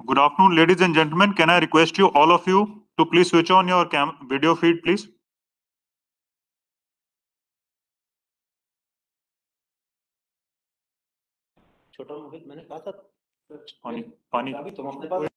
Good afternoon, ladies and gentlemen. Can I request you, all of you, to please switch on your video feed, please? छोटा मोहित मैंने कहा था पानी पानी अभी तुम अपने पास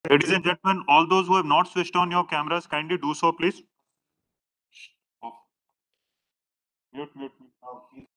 Ladies and gentlemen, all those who have not switched on your cameras, kindly do so, please. Mute, mute, mute.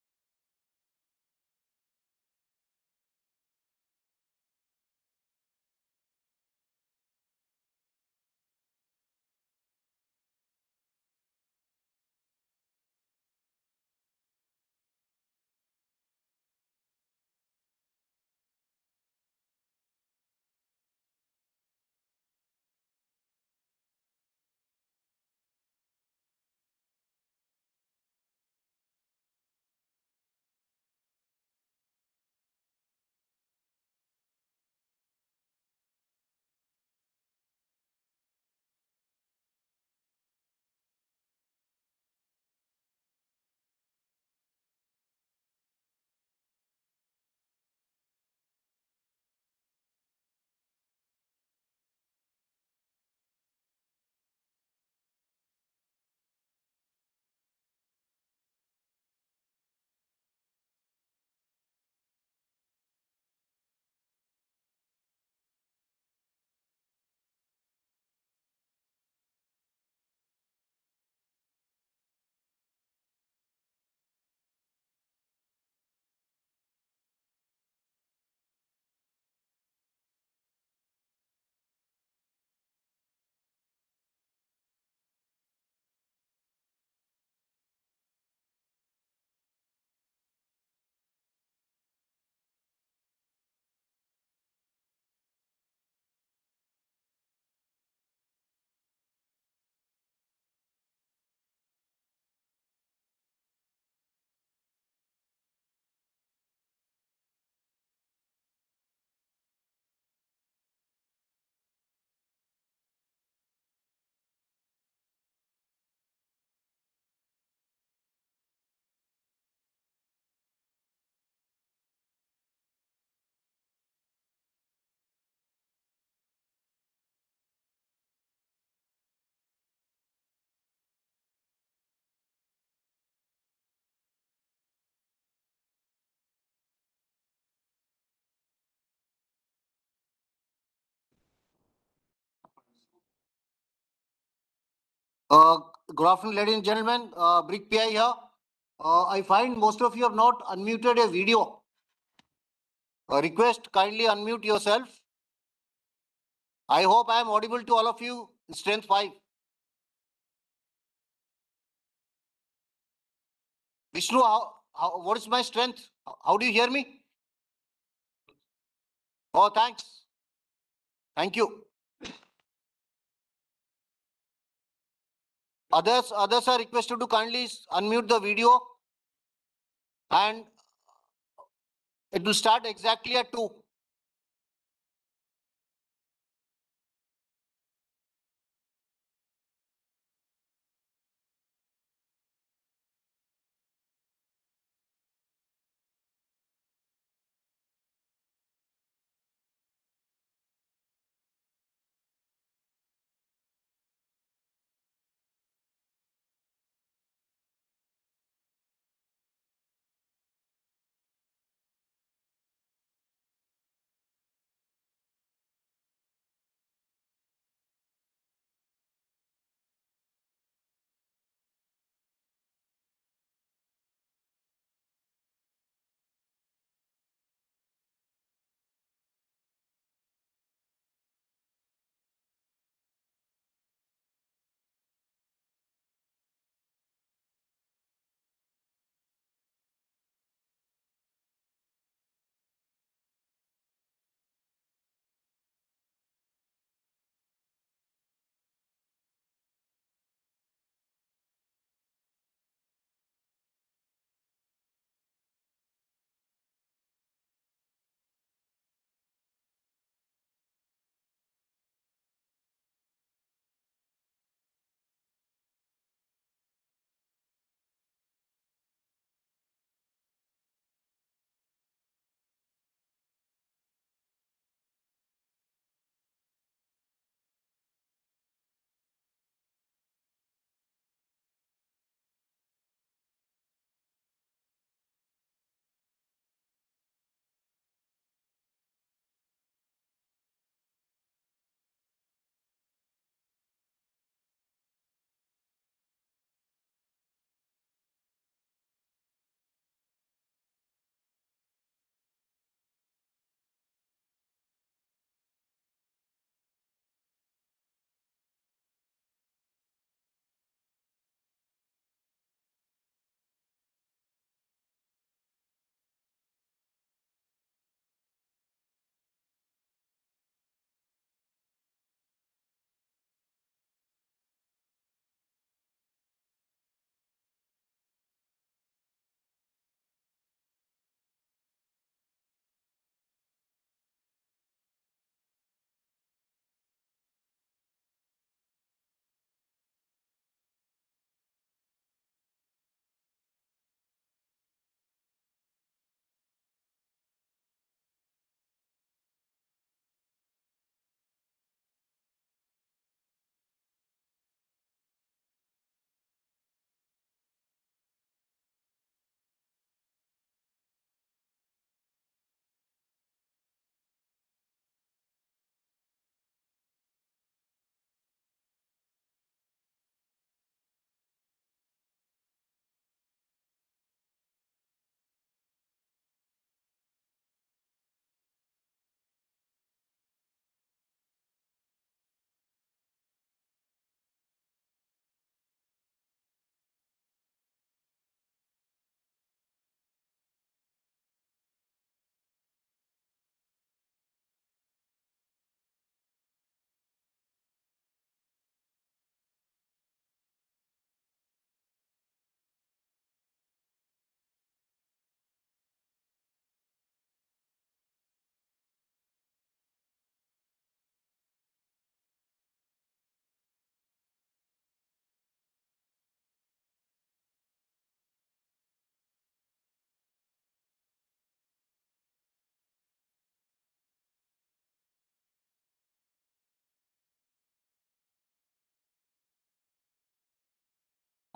Good afternoon, ladies and gentlemen. Brick PI here. I find most of you have not unmuted a video. Request kindly unmute yourself. I hope I am audible to all of you. Strength 5. Vishnu, what is my strength? How do you hear me? Oh, thanks. Thank you. Others are requested to kindly unmute the video, and it will start exactly at 2.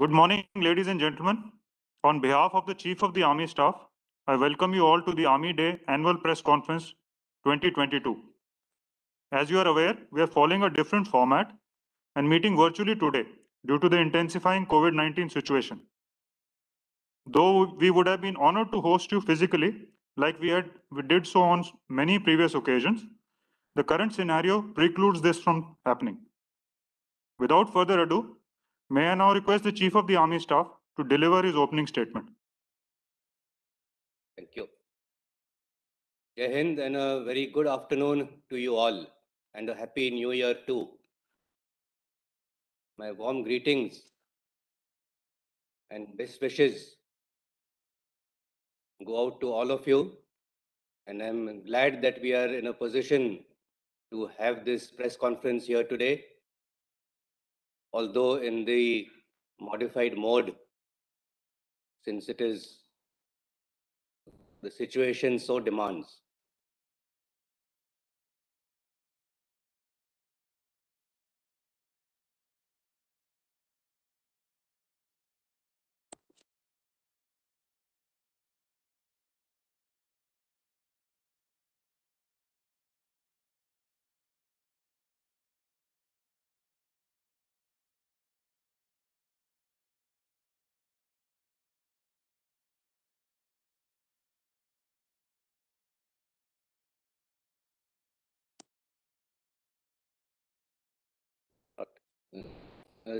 Good morning, ladies and gentlemen. On behalf of the Chief of the Army Staff, I welcome you all to the Army Day Annual Press Conference 2022. As you are aware, we are following a different format and meeting virtually today due to the intensifying COVID-19 situation. Though we would have been honored to host you physically, like we did so on many previous occasions, the current scenario precludes this from happening. Without further ado, may I now request the Chief of the Army Staff to deliver his opening statement. Thank you. Jai Hind and a very good afternoon to you all and a happy new year too. My warm greetings and best wishes go out to all of you, and I'm glad that we are in a position to have this press conference here today, although in the modified mode, since it is the situation so demands.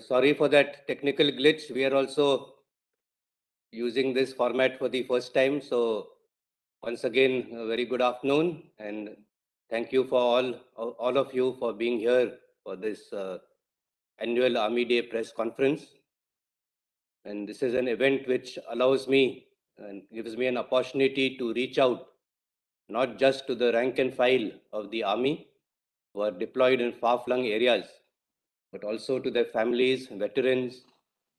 Sorry for that technical glitch. We are also using this format for the first time. So once again, a very good afternoon, and thank you for all of you for being here for this annual Army Day press conference. And this is an event which allows me and gives me an opportunity to reach out not just to the rank and file of the Army who are deployed in far-flung areas, but also to their families, veterans,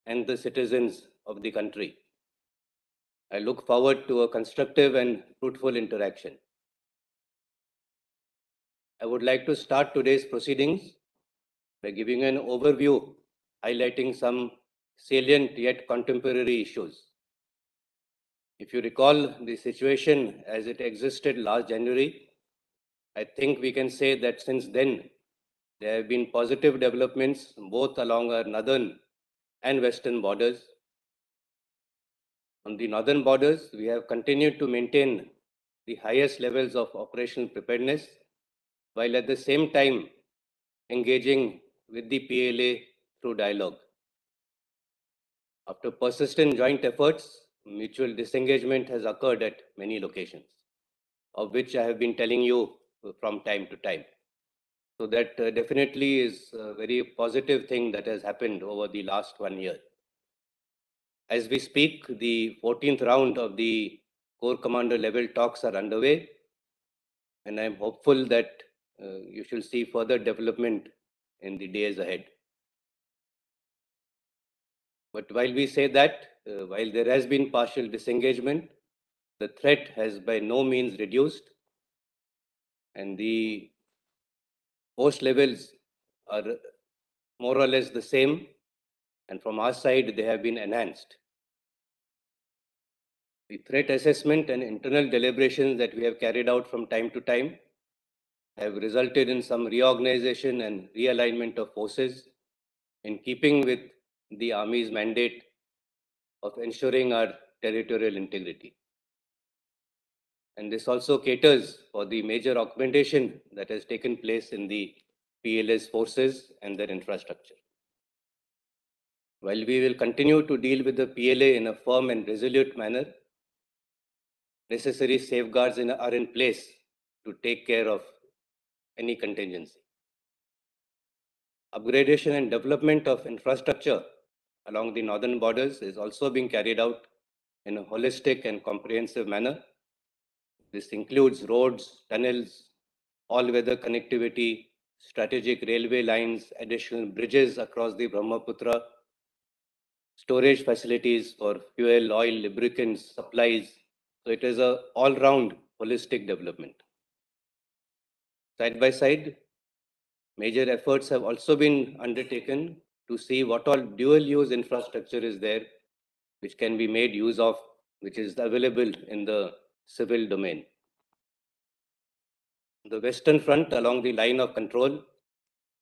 and the citizens of the country. I look forward to a constructive and fruitful interaction. I would like to start today's proceedings by giving an overview, highlighting some salient yet contemporary issues. If you recall the situation as it existed last January, I think we can say that since then, there have been positive developments both along our northern and western borders. On the northern borders, we have continued to maintain the highest levels of operational preparedness, while at the same time engaging with the PLA through dialogue. After persistent joint efforts, mutual disengagement has occurred at many locations, of which I have been telling you from time to time. So that definitely is a very positive thing that has happened over the last 1 year. As we speak, the 14th round of the Corps Commander level talks are underway, and I'm hopeful that you shall see further development in the days ahead. But while we say that, while there has been partial disengagement, the threat has by no means reduced, and the post levels are more or less the same, and from our side, they have been enhanced. The threat assessment and internal deliberations that we have carried out from time to time have resulted in some reorganization and realignment of forces in keeping with the Army's mandate of ensuring our territorial integrity. And this also caters for the major augmentation that has taken place in the PLA's forces and their infrastructure. While we will continue to deal with the PLA in a firm and resolute manner, necessary safeguards are in place to take care of any contingency. Upgradation and development of infrastructure along the northern borders is also being carried out in a holistic and comprehensive manner. This includes roads, tunnels, all-weather connectivity, strategic railway lines, additional bridges across the Brahmaputra, storage facilities for fuel, oil, lubricants, supplies. So it is an all-round holistic development. Side by side, major efforts have also been undertaken to see what all dual use infrastructure is there, which can be made use of, which is available in the civil domain. The Western Front along the line of control,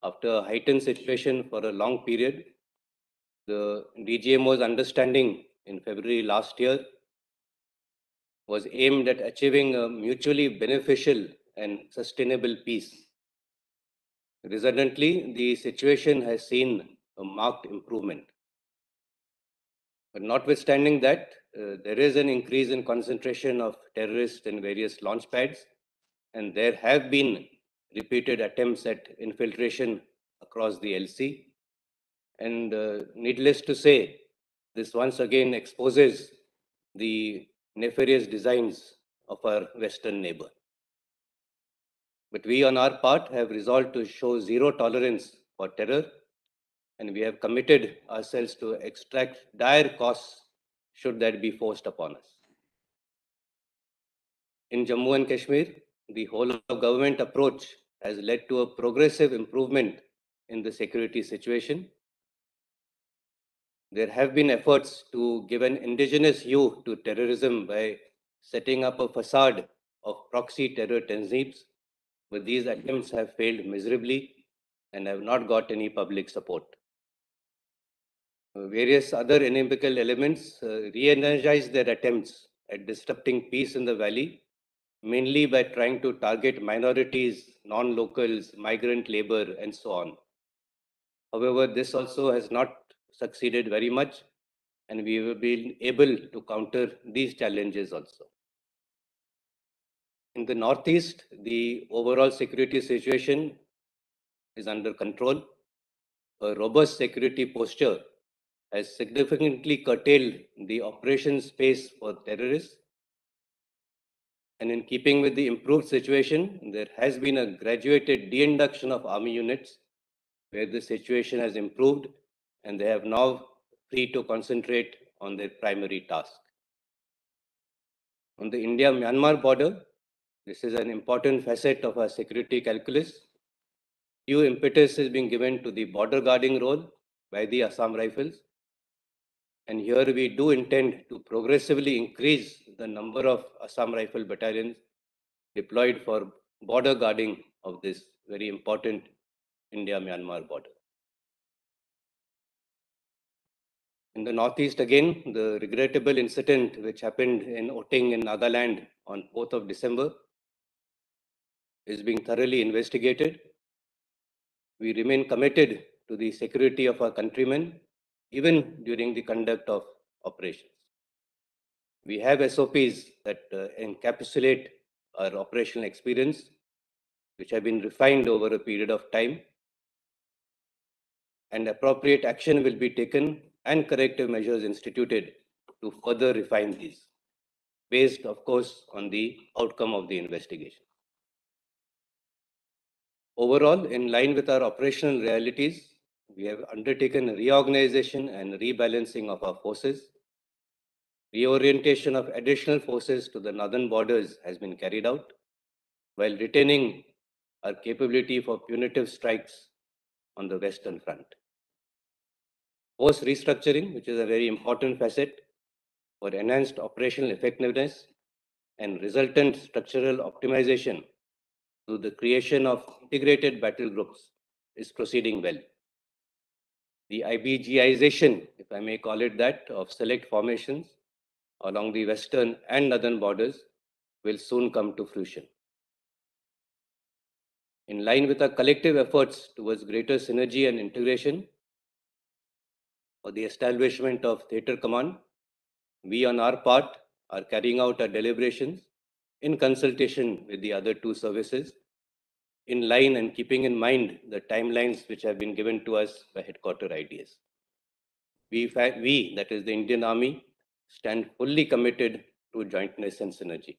after a heightened situation for a long period, the DGMO's understanding in February last year was aimed at achieving a mutually beneficial and sustainable peace. Resultantly, the situation has seen a marked improvement. But notwithstanding that, there is an increase in concentration of terrorists in various launch pads, and there have been repeated attempts at infiltration across the LC. And needless to say, this once again exposes the nefarious designs of our Western neighbor. But we on our part have resolved to show zero tolerance for terror, and we have committed ourselves to extract dire costs should that be forced upon us. In Jammu and Kashmir, the whole of government approach has led to a progressive improvement in the security situation. There have been efforts to give an indigenous hue to terrorism by setting up a facade of proxy terror tanzeems, but these attempts have failed miserably and have not got any public support. Various other inimical elements re-energize their attempts at disrupting peace in the valley, mainly by trying to target minorities, non-locals, migrant labor, and so on. However, this also has not succeeded very much, and we have been able to counter these challenges also. In the Northeast, the overall security situation is under control. A robust security posture has significantly curtailed the operation space for terrorists. And in keeping with the improved situation, there has been a graduated de-induction of army units where the situation has improved and they have now free to concentrate on their primary task. On the India-Myanmar border, this is an important facet of our security calculus. Due impetus is being given to the border guarding role by the Assam Rifles. And here we do intend to progressively increase the number of Assam Rifle battalions deployed for border guarding of this very important India-Myanmar border. In the Northeast again, the regrettable incident which happened in Oting in Nagaland on 4th of December is being thoroughly investigated. We remain committed to the security of our countrymen, even during the conduct of operations. We have SOPs that encapsulate our operational experience, which have been refined over a period of time, and appropriate action will be taken and corrective measures instituted to further refine these, based, of course, on the outcome of the investigation. Overall, in line with our operational realities, we have undertaken a reorganization and rebalancing of our forces. Reorientation of additional forces to the northern borders has been carried out, while retaining our capability for punitive strikes on the Western Front. Force restructuring, which is a very important facet for enhanced operational effectiveness and resultant structural optimization through the creation of integrated battle groups, is proceeding well. The IBGization, if I may call it that, of select formations along the western and northern borders will soon come to fruition. In line with our collective efforts towards greater synergy and integration for the establishment of Theatre Command, we on our part are carrying out our deliberations in consultation with the other two services, in line and keeping in mind the timelines which have been given to us by headquarter IDS. We, that is the Indian Army, stand fully committed to jointness and synergy.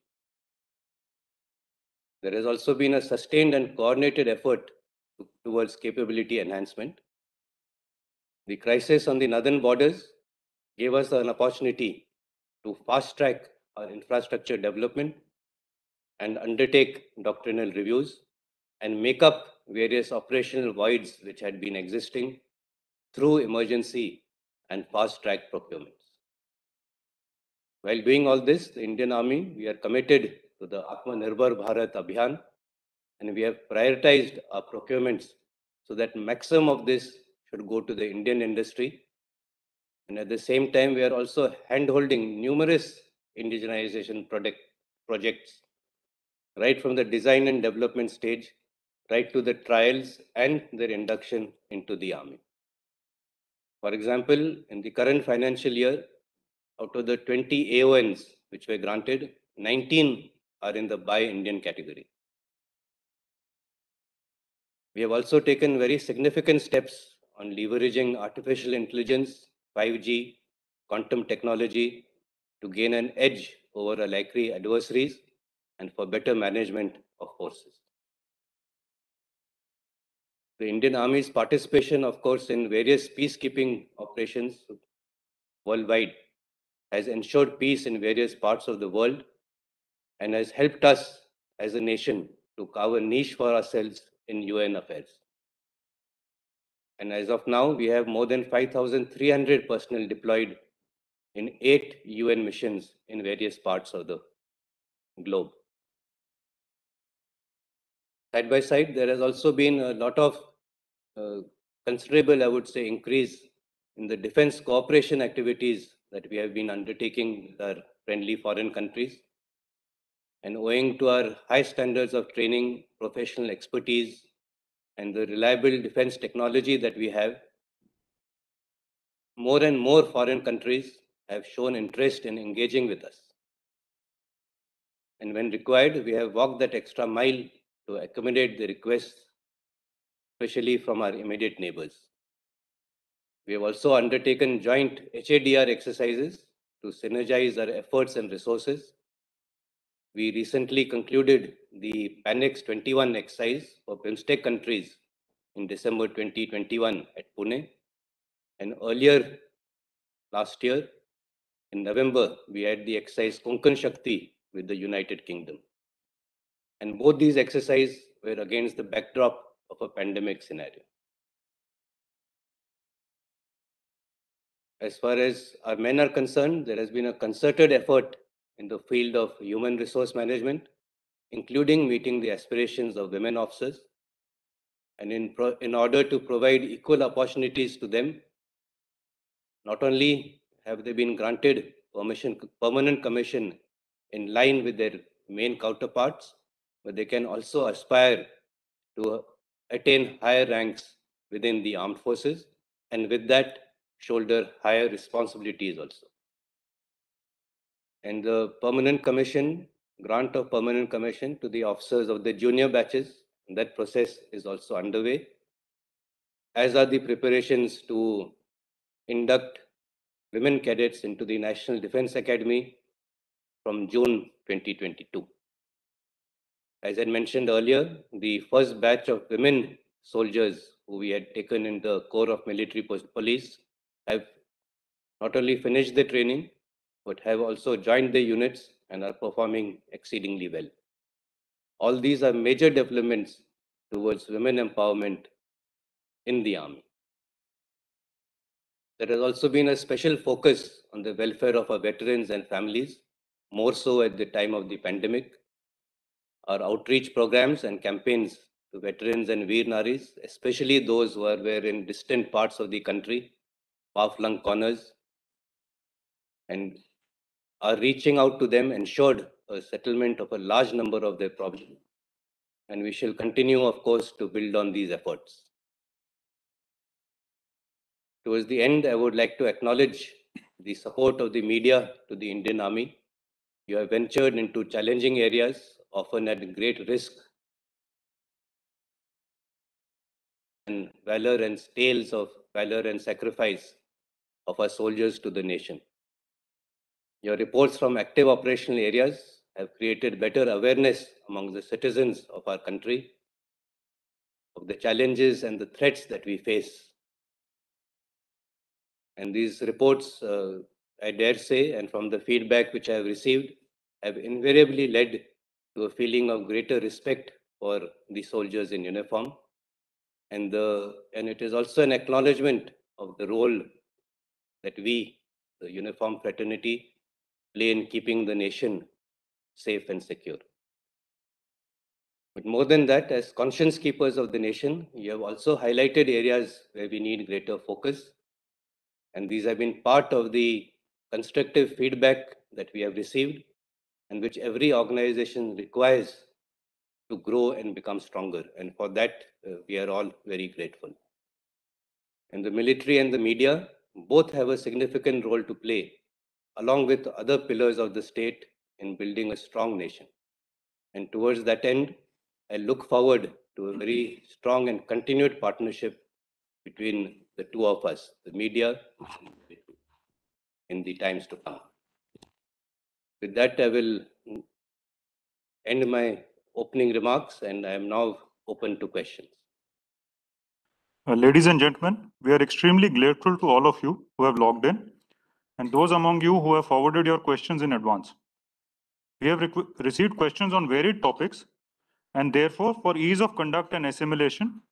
There has also been a sustained and coordinated effort towards capability enhancement. The crisis on the northern borders gave us an opportunity to fast track our infrastructure development and undertake doctrinal reviews and make up various operational voids which had been existing through emergency and fast-track procurements. While doing all this, the Indian Army, we are committed to the Atmanirbhar Bharat Abhiyan, and we have prioritized our procurements so that maximum of this should go to the Indian industry. And at the same time, we are also hand-holding numerous indigenization projects, right from the design and development stage, right to the trials and their induction into the Army. For example, in the current financial year, out of the 20 AONs which were granted, 19 are in the Buy Indian category. We have also taken very significant steps on leveraging artificial intelligence, 5G, quantum technology to gain an edge over our likely adversaries and for better management of forces. The Indian Army's participation, of course, in various peacekeeping operations worldwide has ensured peace in various parts of the world and has helped us as a nation to carve a niche for ourselves in UN affairs. And as of now, we have more than 5,300 personnel deployed in 8 UN missions in various parts of the globe. Side by side, there has also been a lot of considerable, I would say, increase in the defense cooperation activities that we have been undertaking with our friendly foreign countries. And owing to our high standards of training, professional expertise, and the reliable defense technology that we have, more and more foreign countries have shown interest in engaging with us. And when required, we have walked that extra mile to accommodate the requests, especially from our immediate neighbors. We have also undertaken joint HADR exercises to synergize our efforts and resources. We recently concluded the PANEX 21 exercise for BIMSTEC countries in December 2021 at Pune. And earlier last year, in November, we had the exercise Konkan Shakti with the United Kingdom. And both these exercises were against the backdrop of a pandemic scenario. As far as our men are concerned, there has been a concerted effort in the field of human resource management, including meeting the aspirations of women officers. And in order to provide equal opportunities to them, not only have they been granted permanent commission in line with their main counterparts, but they can also aspire to attain higher ranks within the armed forces, and with that, shoulder higher responsibilities also. And the permanent commission, grant of permanent commission to the officers of the junior batches, that process is also underway, as are the preparations to induct women cadets into the National Defense Academy from June 2022. As I mentioned earlier, the first batch of women soldiers who we had taken in the Corps of Military Police have not only finished the training, but have also joined the units and are performing exceedingly well. All these are major developments towards women empowerment in the Army. There has also been a special focus on the welfare of our veterans and families, more so at the time of the pandemic. Our outreach programs and campaigns to veterans and Veer Naris, especially those who were in distant parts of the country, far-flung corners, and are reaching out to them, ensured a settlement of a large number of their problems. And we shall continue, of course, to build on these efforts. Towards the end, I would like to acknowledge the support of the media to the Indian Army. You have ventured into challenging areas, often at great risk, and valor and tales of valor and sacrifice of our soldiers to the nation. Your reports from active operational areas have created better awareness among the citizens of our country of the challenges and the threats that we face. And these reports, I dare say, and from the feedback which I have received, have invariably led to a feeling of greater respect for the soldiers in uniform. And it is also an acknowledgement of the role that we, the uniformed fraternity, play in keeping the nation safe and secure. But more than that, as conscience keepers of the nation, you have also highlighted areas where we need greater focus. And these have been part of the constructive feedback that we have received and which every organization requires to grow and become stronger. And for that, we are all very grateful. And the military and the media both have a significant role to play, along with other pillars of the state in building a strong nation. And towards that end, I look forward to a very strong and continued partnership between the two of us, the media and the military, in the times to come. With that, I will end my opening remarks, and I am now open to questions. Ladies and gentlemen, we are extremely grateful to all of you who have logged in and those among you who have forwarded your questions in advance. We have received questions on varied topics, and therefore, for ease of conduct and assimilation,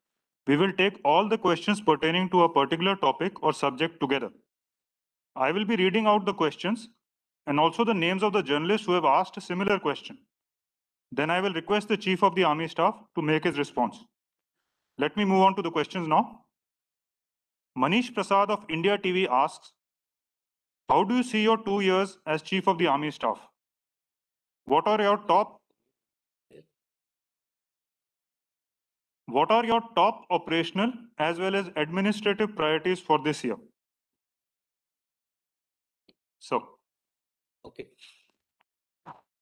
we will take all the questions pertaining to a particular topic or subject together. I will be reading out the questions and also the names of the journalists who have asked a similar question. Then I will request the Chief of the Army Staff to make his response. Let me move on to the questions now. Manish Prasad of India TV asks, how do you see your 2 years as Chief of the Army Staff? What are your top operational as well as administrative priorities for this year? So, Okay.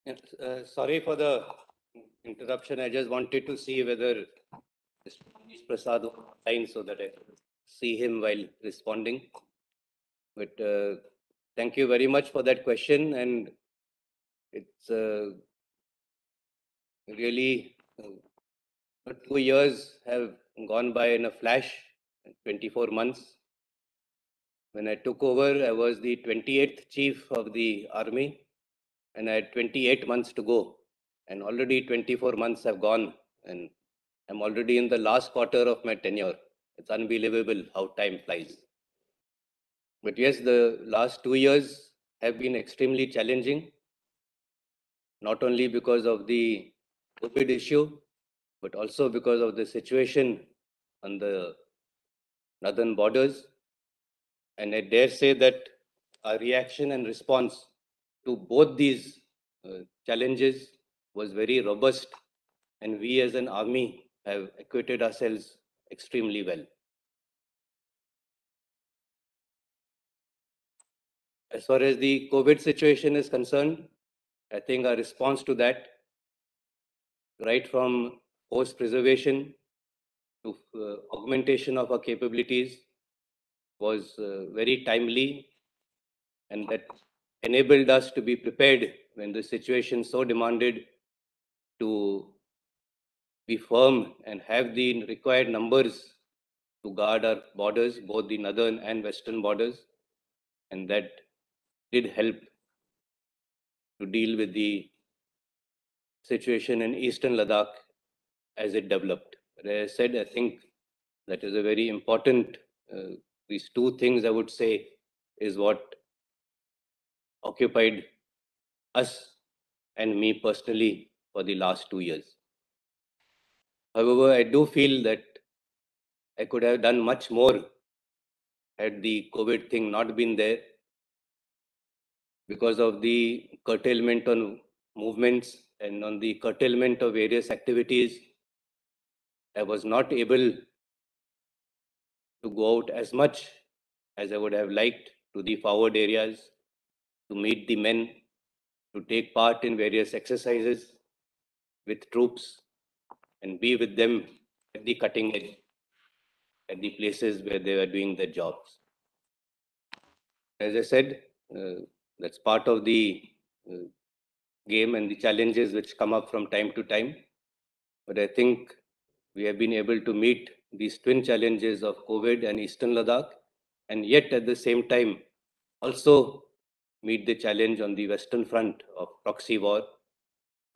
Yes, sorry for the interruption. I just wanted to see whether Mr. Manish Prasad was online so that I could see him while responding. But thank you very much for that question. And it's really 2 years have gone by in a flash, 24 months. When I took over, I was the 28th chief of the army, and I had 28 months to go. And already 24 months have gone, and I'm already in the last quarter of my tenure. It's unbelievable how time flies. But yes, the last 2 years have been extremely challenging, not only because of the COVID issue, but also because of the situation on the northern borders. And I dare say that our reaction and response to both these challenges was very robust, and we as an army have acquitted ourselves extremely well. As far as the COVID situation is concerned, I think our response to that, right from force preservation to augmentation of our capabilities, was very timely, and that enabled us to be prepared when the situation so demanded to be firm and have the required numbers to guard our borders, both the northern and western borders. And that did help to deal with the situation in eastern Ladakh as it developed. But as I said, I think that is a very important, these two things I would say is what occupied us and me personally for the last 2 years. However, I do feel that I could have done much more had the COVID thing not been there, because of the curtailment on movements and on the curtailment of various activities. I was not able to go out as much as I would have liked to the forward areas, to meet the men, to take part in various exercises with troops and be with them at the cutting edge, at the places where they were doing their jobs. As I said, that's part of the game and the challenges which come up from time to time. But I think we have been able to meet these twin challenges of COVID and Eastern Ladakh, and yet at the same time also meet the challenge on the Western front of proxy war.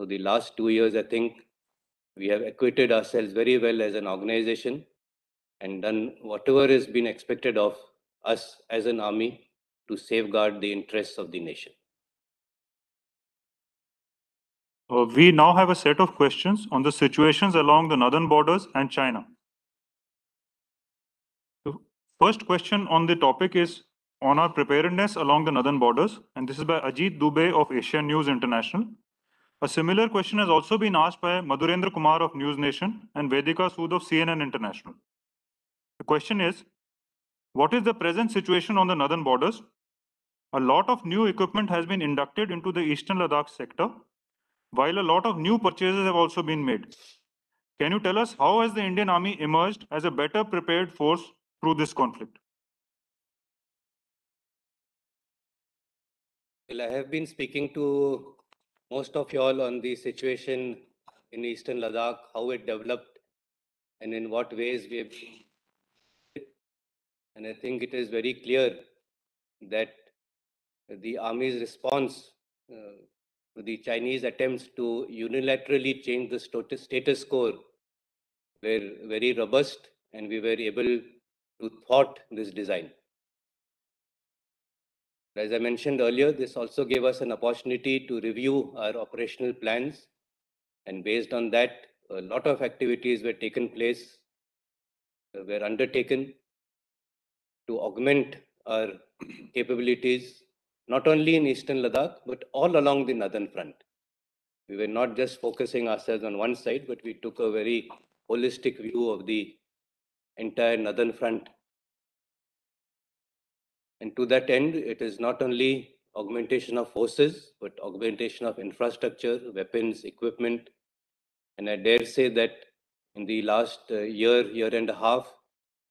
So the last 2 years, I think we have acquitted ourselves very well as an organization and done whatever has been expected of us as an army to safeguard the interests of the nation. We now have a set of questions on the situations along the northern borders and China. The first question on the topic is on our preparedness along the northern borders, and this is by Ajit Dubey of Asian News International. A similar question has also been asked by Madhurendra Kumar of News Nation and Vedika Sood of CNN International. The question is, what is the present situation on the northern borders? A lot of new equipment has been inducted into the eastern Ladakh sector, while a lot of new purchases have also been made. Can you tell us how has the Indian Army emerged as a better prepared force through this conflict? Well, I have been speaking to most of you all on the situation in eastern Ladakh, how it developed, and in what ways we have been. And I think it is very clear that the Army's response to the Chinese attempts to unilaterally change the status quo were very robust, and we were able to thwart this design. As I mentioned earlier, this also gave us an opportunity to review our operational plans, and based on that, a lot of activities were undertaken to augment our capabilities, not only in eastern Ladakh, but all along the northern front. We were not just focusing ourselves on one side, but we took a very holistic view of the entire northern front. And to that end, it is not only augmentation of forces, but augmentation of infrastructure, weapons, equipment. And I dare say that in the last year and a half,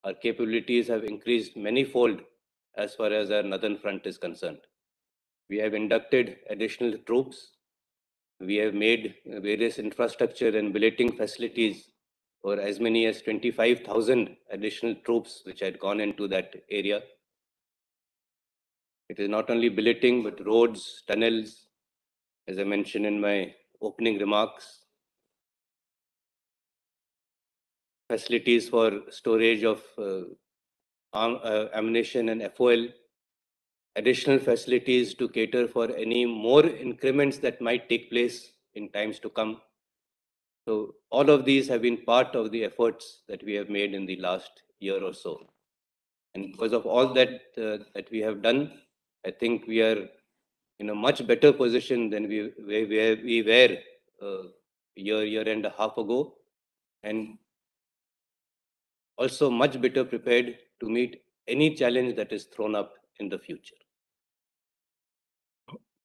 our capabilities have increased manyfold as far as our northern front is concerned. We have inducted additional troops. We have made various infrastructure and billeting facilities for as many as 25,000 additional troops which had gone into that area. It is not only billeting, but roads, tunnels, as I mentioned in my opening remarks, facilities for storage of ammunition and FOL, additional facilities to cater for any more increments that might take place in times to come. So all of these have been part of the efforts that we have made in the last year or so. And because of all that that we have done, I think we are in a much better position than we were a year and a half ago, and also much better prepared to meet any challenge that is thrown up in the future.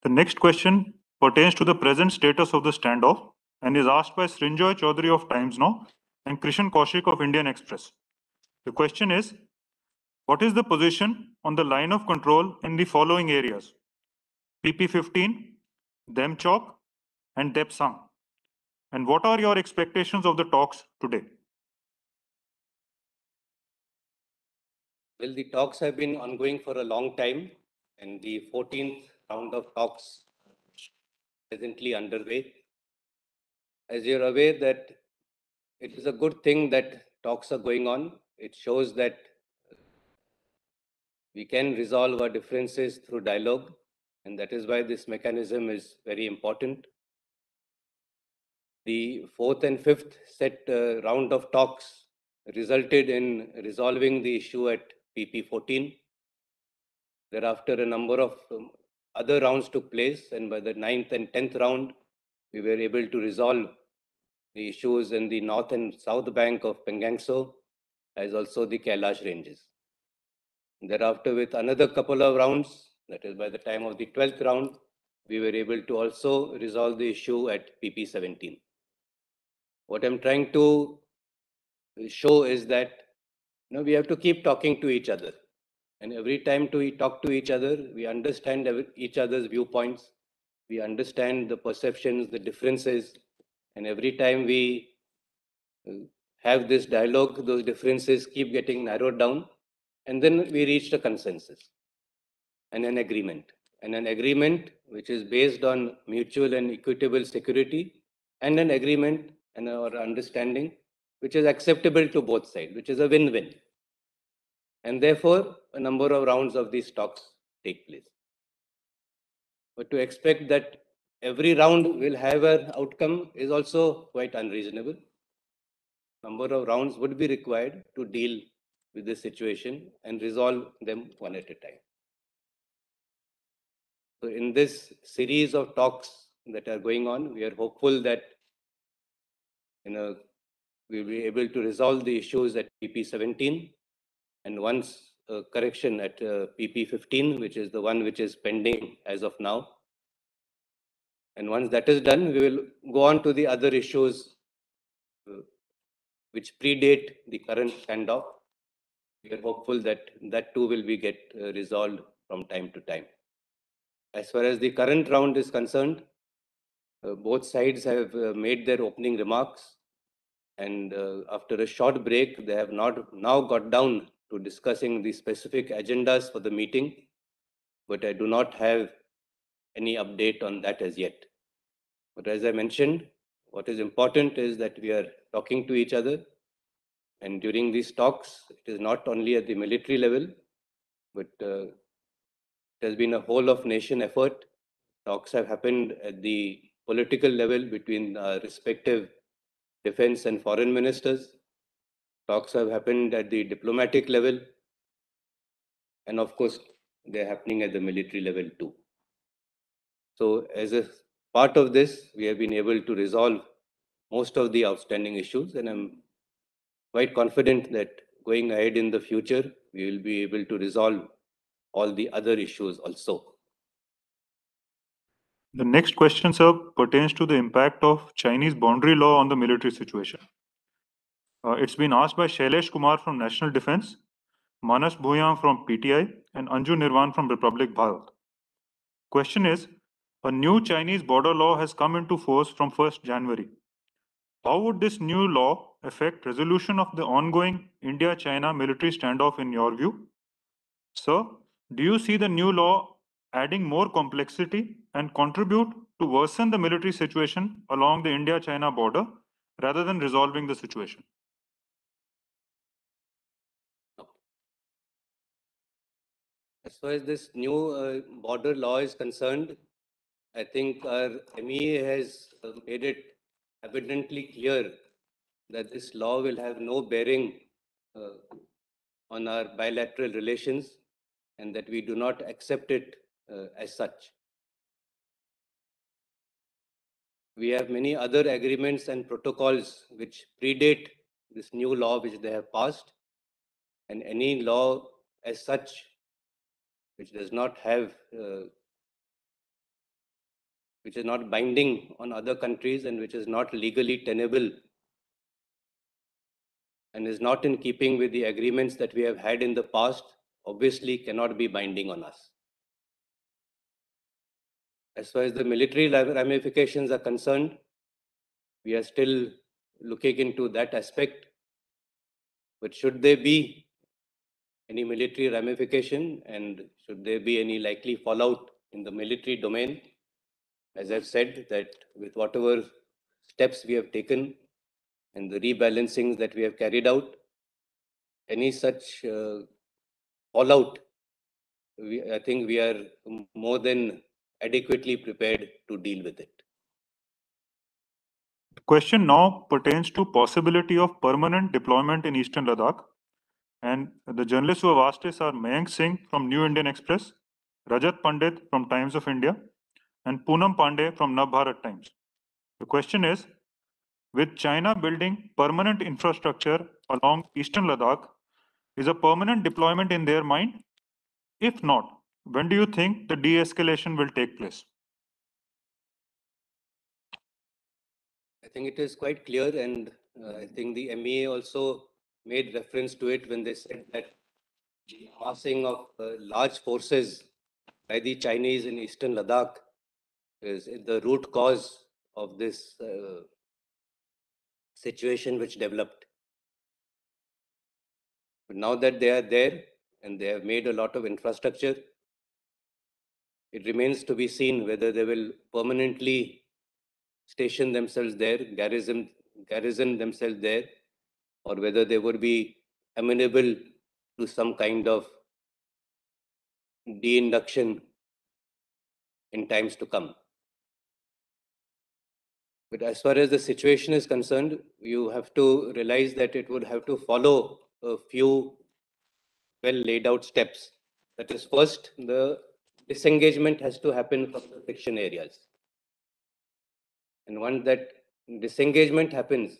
The next question pertains to the present status of the standoff and is asked by Srinjoy Chaudhary of Times Now and Krishan Kaushik of Indian Express. The question is, what is the position on the line of control in the following areas? PP15, Demchok, and Depsang. And what are your expectations of the talks today? Well, the talks have been ongoing for a long time, and the 14th round of talks is presently underway. As you're aware that it is a good thing that talks are going on. It shows that we can resolve our differences through dialogue, and that is why this mechanism is very important. The fourth and fifth round of talks resulted in resolving the issue at PP14. Thereafter, a number of other rounds took place, and by the 9th and 10th round, we were able to resolve the issues in the north and south bank of Pengangso, as also the Kailash ranges. Thereafter, with another couple of rounds, that is by the time of the 12th round, we were able to also resolve the issue at PP17. What I'm trying to show is that we have to keep talking to each other. And every time we talk to each other, we understand each other's viewpoints. We understand the perceptions, the differences. And every time we have this dialogue, those differences keep getting narrowed down. And then we reached a consensus and an agreement. And an agreement which is based on mutual and equitable security, and an agreement and our understanding which is acceptable to both sides, which is a win-win. and therefore a number of rounds of these talks take place. But to expect that every round will have an outcome is also quite unreasonable. Number of rounds would be required to deal with this situation and resolve them one at a time. So in this series of talks that are going on, we are hopeful that we'll be able to resolve the issues at PP 17, and once correction at PP 15, which is the one which is pending as of now. And once that is done, we will go on to the other issues which predate the current standoff. We are hopeful that that too will be get resolved from time to time. As far as the current round is concerned, both sides have made their opening remarks, and after a short break, they have not now got down to discussing the specific agendas for the meeting, but I do not have any update on that as yet. But as I mentioned, what is important is that we are talking to each other, and during these talks, it is not only at the military level, but it has been a whole of nation effort. Talks have happened at the political level between respective defense and foreign ministers. Talks have happened at the diplomatic level. And of course, they're happening at the military level too. So as a part of this, we have been able to resolve most of the outstanding issues. And I'm quite confident that going ahead in the future, we will be able to resolve all the other issues also. The next question, sir, pertains to the impact of Chinese boundary law on the military situation. It's been asked by Shailesh Kumar from National Defense, Manas Bhuyam from PTI, and Anju Nirvan from Republic Bharat. Question is, a new Chinese border law has come into force from 1st January. How would this new law affect resolution of the ongoing India-China military standoff in your view? Sir, do you see the new law adding more complexity and contribute to worsen the military situation along the India-China border rather than resolving the situation? As far as this new border law is concerned, I think our MEA has made it evidently clear that this law will have no bearing on our bilateral relations and that we do not accept it as such. We have many other agreements and protocols which predate this new law which they have passed, and any law as such which does not have which is not binding on other countries and which is not legally tenable and is not in keeping with the agreements that we have had in the past, obviously cannot be binding on us. As far as the military ramifications are concerned, we are still looking into that aspect. But should there be any military ramification and should there be any likely fallout in the military domain, as I've said, that with whatever steps we have taken and the rebalancings that we have carried out, any such fallout, I think we are more than adequately prepared to deal with it. The question now pertains to possibility of permanent deployment in Eastern Ladakh. And the journalists who have asked this are Mayank Singh from New Indian Express, Rajat Pandit from Times of India, and Poonam Pandey from Navbharat Times. The question is, with China building permanent infrastructure along Eastern Ladakh, is a permanent deployment in their mind? If not, when do you think the de-escalation will take place? I think it is quite clear, and I think the MEA also made reference to it when they said that the amassing of large forces by the Chinese in Eastern Ladakh is the root cause of this situation which developed. But now that they are there and they have made a lot of infrastructure, it remains to be seen whether they will permanently station themselves there, garrison themselves there, or whether they would be amenable to some kind of de-induction in times to come. But as far as the situation is concerned, you have to realize that it would have to follow a few well laid out steps. That is, first, the disengagement has to happen from the friction areas. And once that disengagement happens,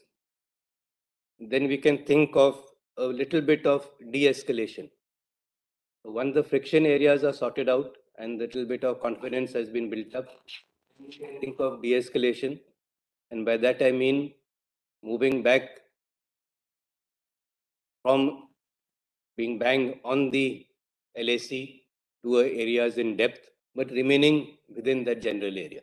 then we can think of a little bit of de-escalation. So once the friction areas are sorted out and a little bit of confidence has been built up, we can think of de-escalation. And by that I mean moving back from being bang on the LAC to areas in depth, but remaining within that general area.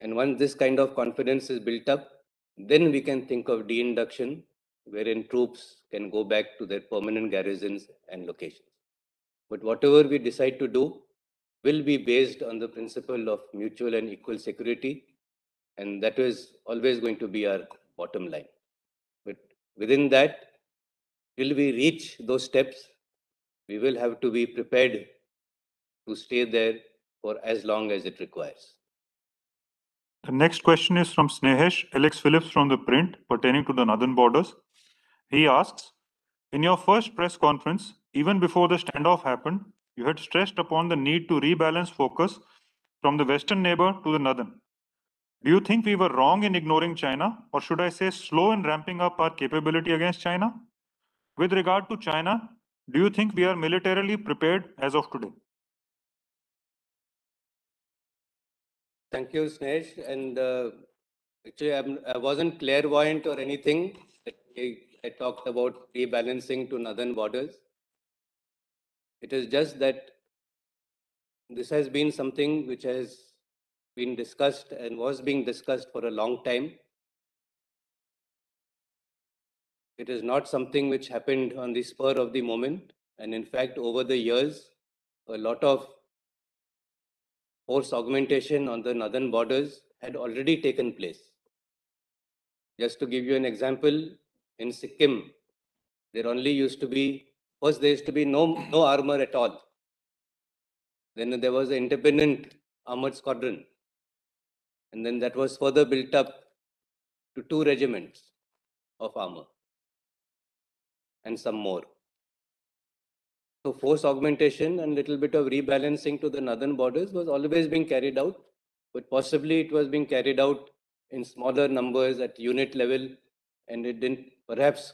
And once this kind of confidence is built up, then we can think of de-induction, wherein troops can go back to their permanent garrisons and locations. But whatever we decide to do will be based on the principle of mutual and equal security, and that is always going to be our bottom line. But within that, till we reach those steps, we will have to be prepared to stay there for as long as it requires. The next question is from Snehesh Alex Phillips from the Print pertaining to the northern borders. He asks, in your first press conference, even before the standoff happened, you had stressed upon the need to rebalance focus from the western neighbor to the northern. Do you think we were wrong in ignoring China, or should I say slow in ramping up our capability against China? With regard to China, do you think we are militarily prepared as of today? Thank you, Snesh. And actually, I wasn't clairvoyant or anything. I talked about rebalancing to northern borders. It is just that this has been something which has been discussed and was being discussed for a long time. It is not something which happened on the spur of the moment. And in fact, over the years, a lot of force augmentation on the northern borders had already taken place. Just to give you an example, in Sikkim, there only used to be, first there used to be no armor at all. Then there was an independent armored squadron. And then that was further built up to 2 regiments of armor and some more. So force augmentation and little bit of rebalancing to the northern borders was always being carried out, but possibly it was being carried out in smaller numbers at unit level, and it didn't perhaps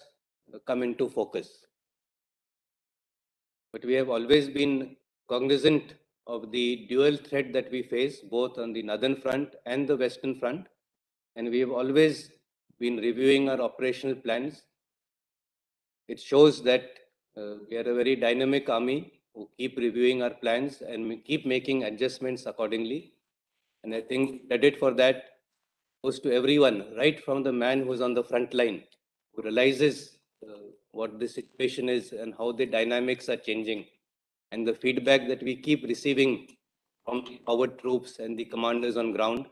come into focus. But we have always been cognizant of the dual threat that we face, both on the northern front and the western front, and we have always been reviewing our operational plans. It shows that we are a very dynamic army who keep reviewing our plans and we keep making adjustments accordingly. And I think credit for that goes to everyone, right from the man who's on the front line, who realizes what the situation is and how the dynamics are changing, and the feedback that we keep receiving from our troops and the commanders on ground,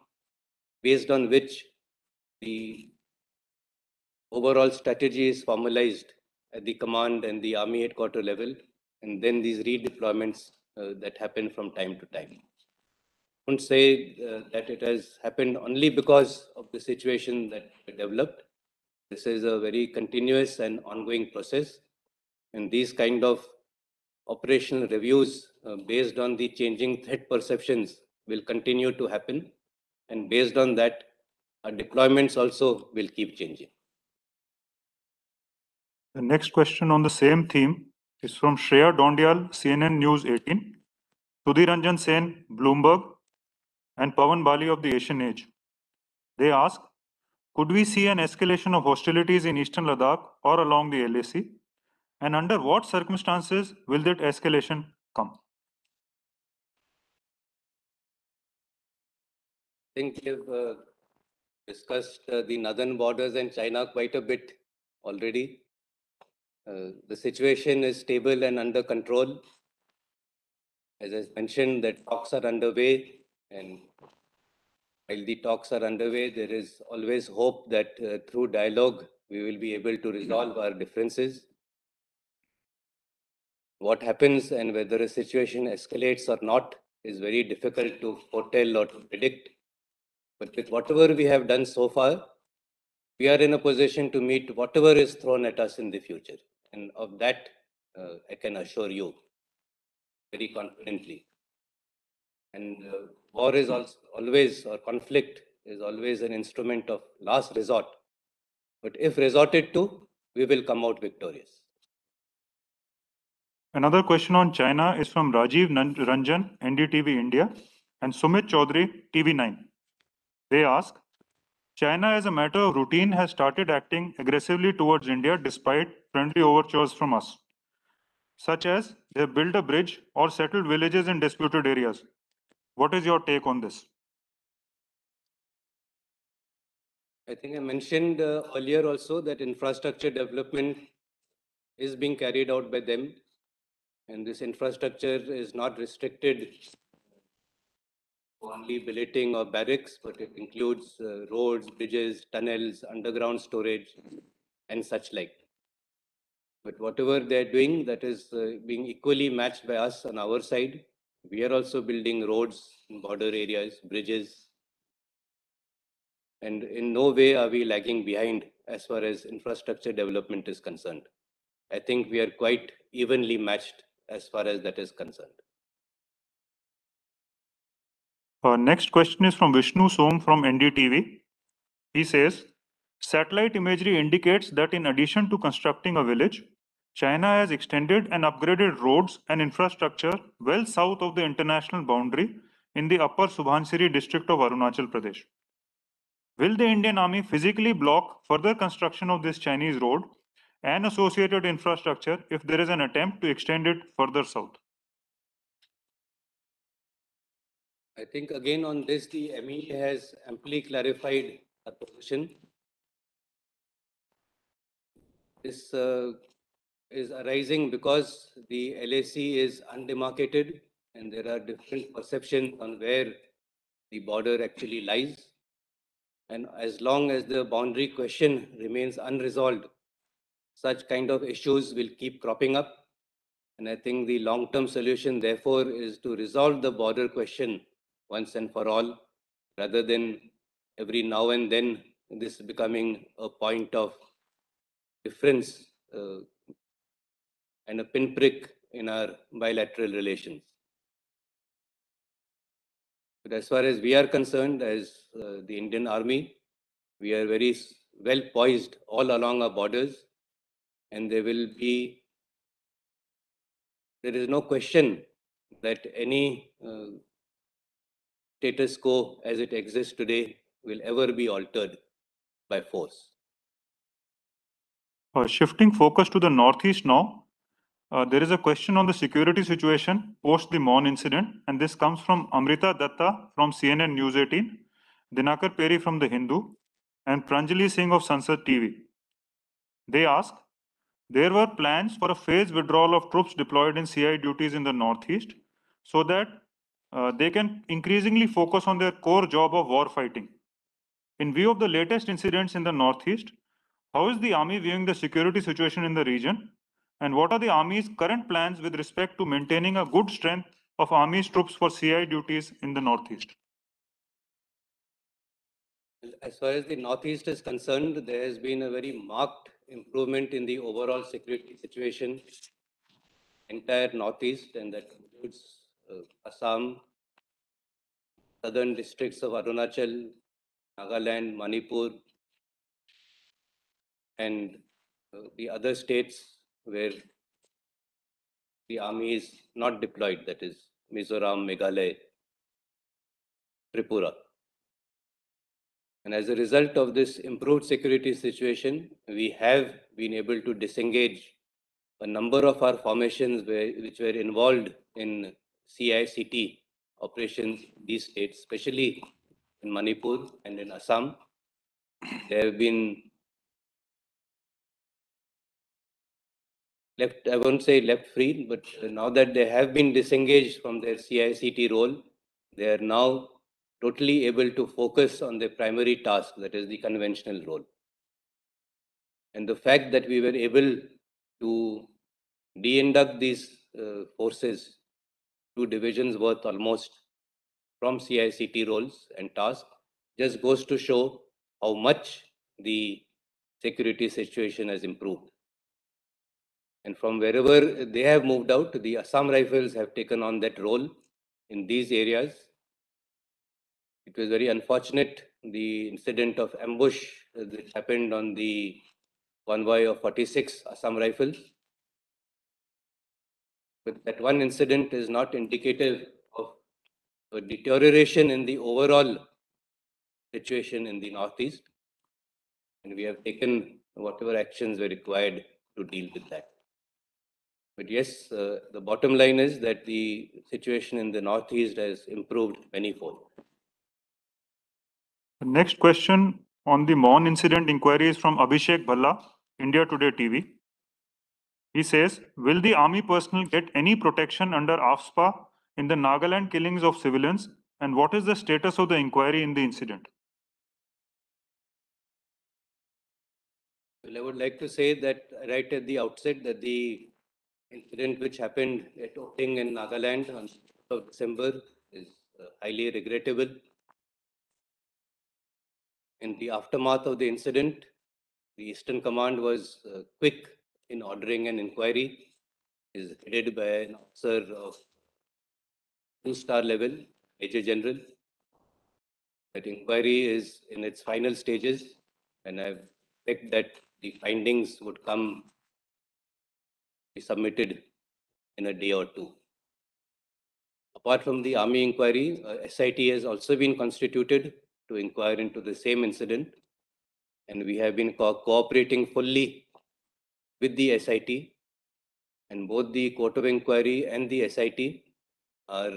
based on which the overall strategy is formalized at the command and the army headquarters level, and then these redeployments that happen from time to time. I won't say that it has happened only because of the situation that developed. This is a very continuous and ongoing process, and these kind of operational reviews based on the changing threat perceptions will continue to happen, and based on that, our deployments also will keep changing. The next question on the same theme is from Shreya Dondial, CNN News 18, Sudhir Ranjan Sen, Bloomberg, and Pawan Bali of the Asian Age. They ask, could we see an escalation of hostilities in eastern Ladakh or along the LAC? And under what circumstances will that escalation come? I think we have discussed the northern borders and China quite a bit already. The situation is stable and under control. As I mentioned, the talks are underway, and while the talks are underway, there is always hope that through dialogue, we will be able to resolve our differences. what happens and whether a situation escalates or not is very difficult to foretell or to predict. But with whatever we have done so far, we are in a position to meet whatever is thrown at us in the future. And of that, I can assure you very confidently. And war is also always, or conflict is always an instrument of last resort. But if resorted to, we will come out victorious. Another question on China is from Rajiv Ranjan, NDTV India, and Sumit Chaudhary, TV9. They ask, China as a matter of routine has started acting aggressively towards India despite friendly overtures from us, such as they have built a bridge or settled villages in disputed areas. What is your take on this? I think I mentioned earlier also that infrastructure development is being carried out by them. And this infrastructure is not restricted to only billeting or barracks, but it includes roads, bridges, tunnels, underground storage, and such like. But whatever they're doing, that is being equally matched by us on our side. We are also building roads in border areas, bridges, and in no way are we lagging behind as far as infrastructure development is concerned. I think we are quite evenly matched as far as that is concerned. Next question is from Vishnu Som from NDTV. He says, satellite imagery indicates that in addition to constructing a village, China has extended and upgraded roads and infrastructure well south of the international boundary in the upper Subhansiri district of Arunachal Pradesh. Will the Indian Army physically block further construction of this Chinese road and associated infrastructure if there is an attempt to extend it further south? I think again on this, the MEA has amply clarified a position. This is arising because the LAC is undemarcated and there are different perceptions on where the border actually lies. And as long as the boundary question remains unresolved, such kind of issues will keep cropping up. And I think the long-term solution, therefore, is to resolve the border question once and for all, rather than every now and then this becoming a point of difference and a pinprick in our bilateral relations. But as far as we are concerned, as the Indian Army, we are very well poised all along our borders, and there is no question that any status quo as it exists today will ever be altered by force. Shifting focus to the northeast now, there is a question on the security situation post the Mon incident, and this comes from Amrita Datta from CNN News 18, Dinakar Peri from The Hindu, and Pranjali Singh of Sansad TV. They ask, there were plans for a phased withdrawal of troops deployed in CI duties in the northeast so that they can increasingly focus on their core job of war fighting. In view of the latest incidents in the northeast, how is the army viewing the security situation in the region? And what are the army's current plans with respect to maintaining a good strength of army's troops for CI duties in the northeast? As far as the northeast is concerned, there has been a very marked improvement in the overall security situation entire northeast, and that includes Assam, southern districts of Arunachal, Nagaland, Manipur, and the other states where the army is not deployed, that is Mizoram, Meghalaya, Tripura. And as a result of this improved security situation, we have been able to disengage a number of our formations which were involved in CICT operations in these states, especially in Manipur and in Assam. They have been left, I won't say left free, but now that they have been disengaged from their CICT role, they are now totally able to focus on their primary task, that is the conventional role. And the fact that we were able to de-induct these forces, 2 divisions worth almost from CICT roles and tasks, just goes to show how much the security situation has improved. And from wherever they have moved out, the Assam Rifles have taken on that role in these areas. It was very unfortunate, the incident of ambush that happened on the convoy of 46 Assam Rifles. But that one incident is not indicative of a deterioration in the overall situation in the Northeast. And we have taken whatever actions were required to deal with that. But yes, the bottom line is that the situation in the Northeast has improved manifold. The next question on the Mon incident inquiry is from Abhishek Bhalla, India Today TV. He says, will the army personnel get any protection under AFSPA in the Nagaland killings of civilians? And what is the status of the inquiry in the incident? Well, I would like to say that right at the outset that the incident which happened at Oting in Nagaland on 6th of December is highly regrettable. In the aftermath of the incident, the Eastern Command was quick in ordering an inquiry, is headed by an officer of 2-star level, Major General. That inquiry is in its final stages, and I expect that the findings would be submitted in a day or two. Apart from the Army inquiry, SIT has also been constituted to inquire into the same incident, and we have been cooperating fully with the SIT, and both the Court of Inquiry and the SIT are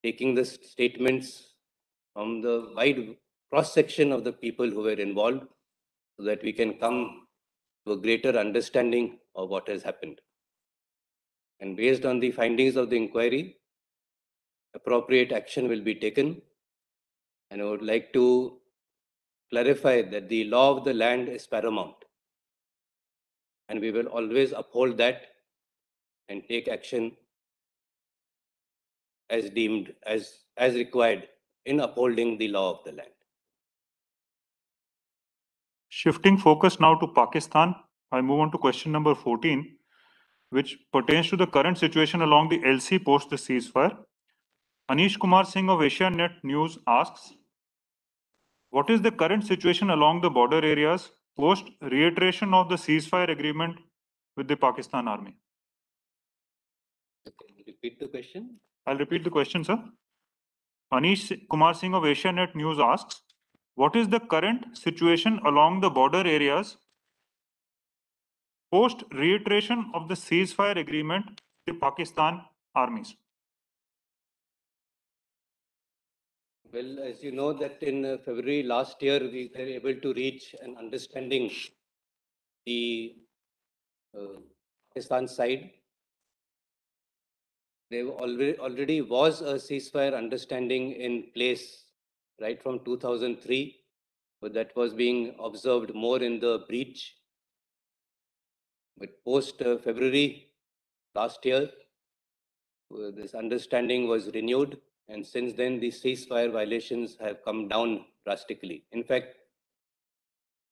taking the statements from the wide cross-section of the people who were involved so that we can come to a greater understanding of what has happened. And based on the findings of the inquiry, appropriate action will be taken. And I would like to clarify that the law of the land is paramount. And we will always uphold that and take action as deemed, as required in upholding the law of the land. Shifting focus now to Pakistan, I move on to question number 14, which pertains to the current situation along the LC post the ceasefire. Anish Kumar Singh of Asianet News asks, what is the current situation along the border areas post reiteration of the ceasefire agreement with the Pakistan Army? Can you repeat the question? I'll repeat the question, sir. Anish Kumar Singh of Asianet News asks, what is the current situation along the border areas post reiteration of the ceasefire agreement with the Pakistan armies? Well, as you know that in February last year, we were able to reach an understanding the Pakistan side. There already was a ceasefire understanding in place right from 2003, but that was being observed more in the breach. But post February last year, this understanding was renewed, and since then the ceasefire violations have come down drastically. In fact,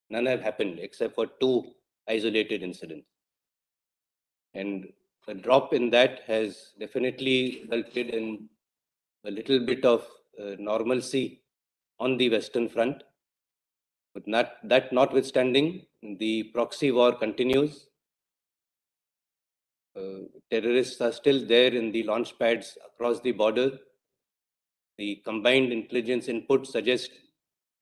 none have happened except for 2 isolated incidents. And a drop in that has definitely resulted in a little bit of normalcy on the Western Front. But that notwithstanding, the proxy war continues. Terrorists are still there in the launch pads across the border. The combined intelligence input suggests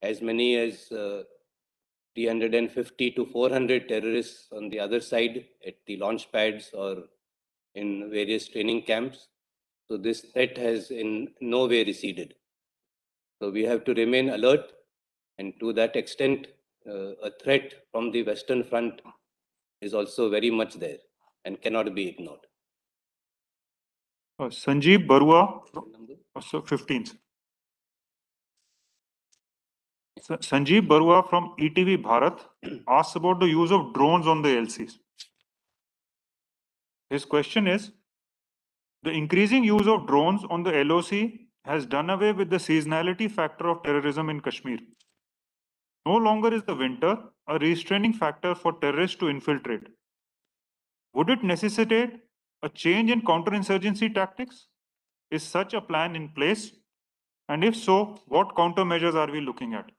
as many as 350 to 400 terrorists on the other side at the launch pads or in various training camps. So this threat has in no way receded. So we have to remain alert, and to that extent, a threat from the Western Front is also very much there and cannot be ignored. Sanjeev Barua, so 15th. Sanjeev Barua from ETV Bharat asks about the use of drones on the LCs. His question is, The increasing use of drones on the LOC has done away with the seasonality factor of terrorism in Kashmir. No longer is the winter a restraining factor for terrorists to infiltrate. Would it necessitate a change in counterinsurgency tactics? Is such a plan in place? And if so, what countermeasures are we looking at?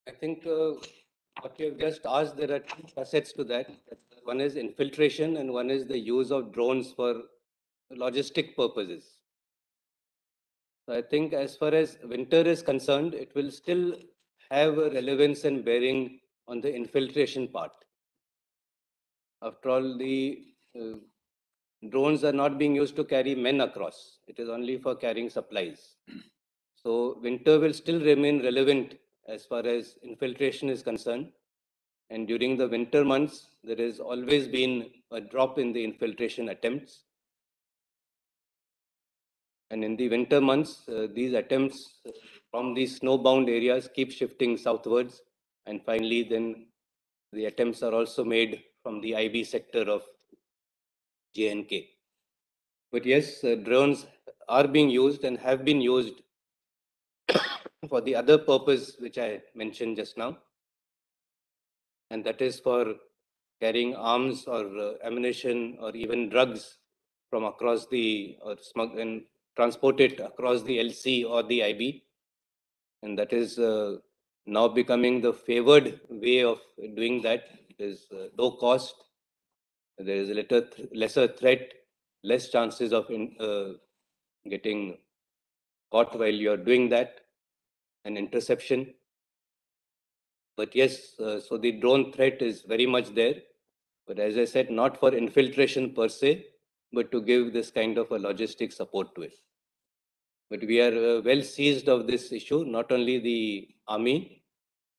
I think what you have just asked, there are two facets to that. One is infiltration and one is the use of drones for logistic purposes. So I think as far as winter is concerned, it will still have a relevance and bearing on the infiltration part. After all, the drones are not being used to carry men across. It is only for carrying supplies. So winter will still remain relevant as far as infiltration is concerned. And during the winter months, there has always been a drop in the infiltration attempts. And in the winter months, these attempts from these snowbound areas keep shifting southwards. And finally, then the attempts are also made from the IB sector of J&K. But yes, drones are being used and have been used for the other purpose which I mentioned just now. And that is for carrying arms or ammunition or even drugs from across the, or and transport it across the LC or the IB. And that is now becoming the favored way of doing that. It is low cost. There is a lesser threat, less chances of getting caught while you're doing that, and interception. But yes, so the drone threat is very much there. But as I said, not for infiltration per se, but to give this kind of a logistic support to it. But we are well seized of this issue. Not only the army,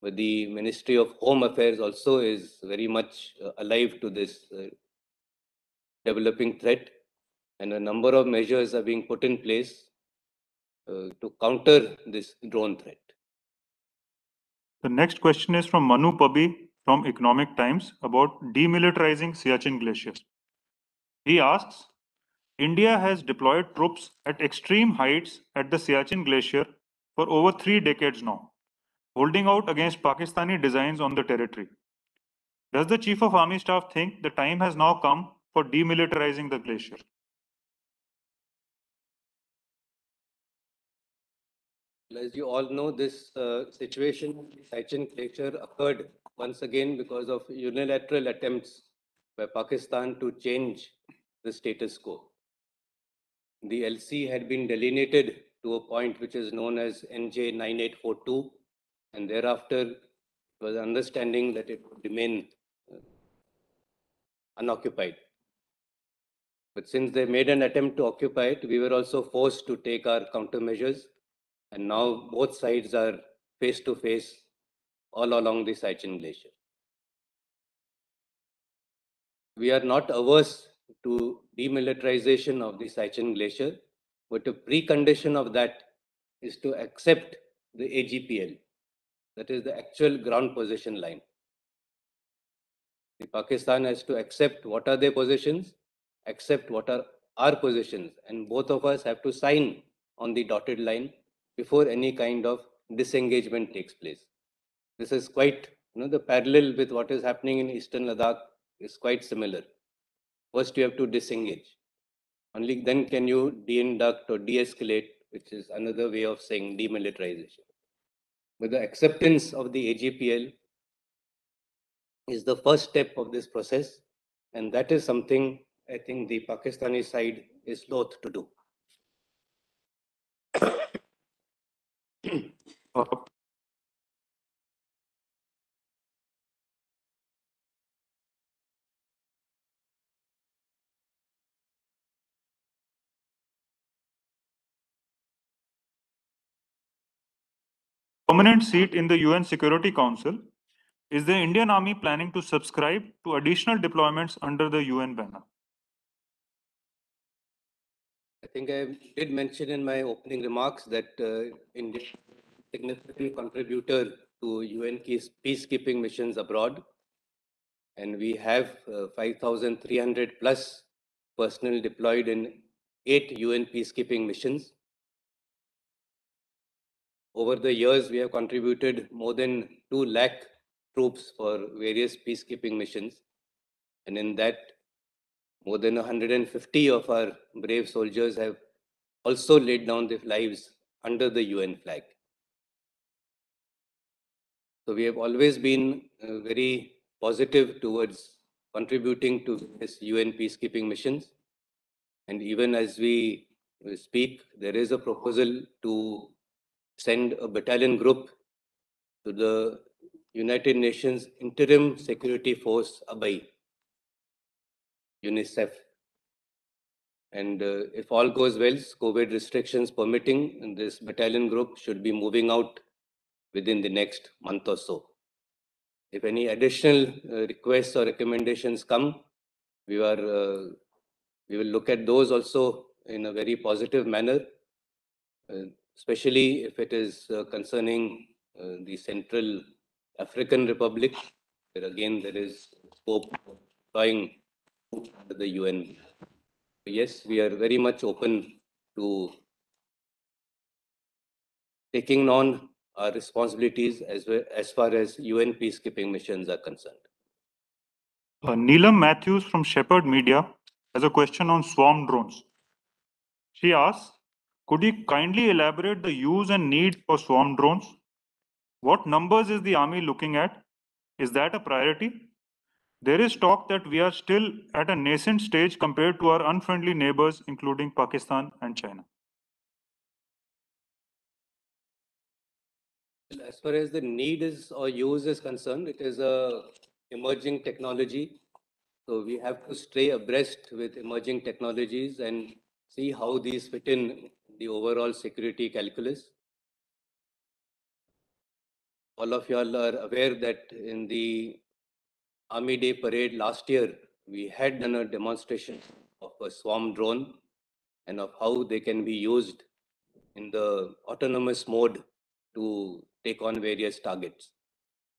but the Ministry of Home Affairs also is very much alive to this developing threat. And a number of measures are being put in place to counter this drone threat. The next question is from Manu Pabi from Economic Times about demilitarizing Siachen Glacier. He asks, India has deployed troops at extreme heights at the Siachen Glacier for over 3 decades now, holding out against Pakistani designs on the territory. Does the Chief of Army Staff think the time has now come for demilitarizing the glacier? As you all know, this situation, Siachen Glacier, occurred once again because of unilateral attempts by Pakistan to change the status quo. The LC had been delineated to a point which is known as NJ 9842, and thereafter it was understanding that it would remain unoccupied. But since they made an attempt to occupy it, we were also forced to take our countermeasures. And now both sides are face to face all along the Siachen Glacier. We are not averse to demilitarization of the Siachen Glacier, but a precondition of that is to accept the AGPL, that is the actual ground position line. The Pakistan has to accept what are their positions, accept what are our positions, and both of us have to sign on the dotted line before any kind of disengagement takes place. This is quite, the parallel with what is happening in Eastern Ladakh is quite similar. First, you have to disengage. Only then can you de-induct or de-escalate, which is another way of saying demilitarization. But the acceptance of the AGPL is the first step of this process, and that is something I think the Pakistani side is loath to do. Permanent seat in the UN Security Council, is the Indian Army planning to subscribe to additional deployments under the UN banner? I think I did mention in my opening remarks that India is a significant contributor to UN peacekeeping missions abroad. and we have 5,300 plus personnel deployed in 8 UN peacekeeping missions. Over the years, we have contributed more than 2 lakh troops for various peacekeeping missions. And in that, more than 150 of our brave soldiers have also laid down their lives under the UN flag. So we have always been very positive towards contributing to this UN peacekeeping missions. And even as we speak, there is a proposal to send a battalion group to the United Nations Interim Security Force, ABAI, UNICEF. And if all goes well, COVID restrictions permitting, this battalion group should be moving out within the next month or so. If any additional requests or recommendations come, we will look at those also in a very positive manner, especially if it is concerning the Central African Republic, where again there is scope of deploying the UN. Yes, we are very much open to taking on our responsibilities as far as UN peacekeeping missions are concerned. Neelam Matthews from Shepherd Media has a question on swarm drones. She asks, could you kindly elaborate the use and need for swarm drones? What numbers is the Army looking at? Is that a priority? There is talk that we are still at a nascent stage compared to our unfriendly neighbors, including Pakistan and China. As far as the need is or use is concerned, it is a emerging technology. So we have to stay abreast with emerging technologies and see how these fit in the overall security calculus. All of you all are aware that in the Army Day parade last year, we had done a demonstration of a swarm drone and of how they can be used in the autonomous mode to take on various targets.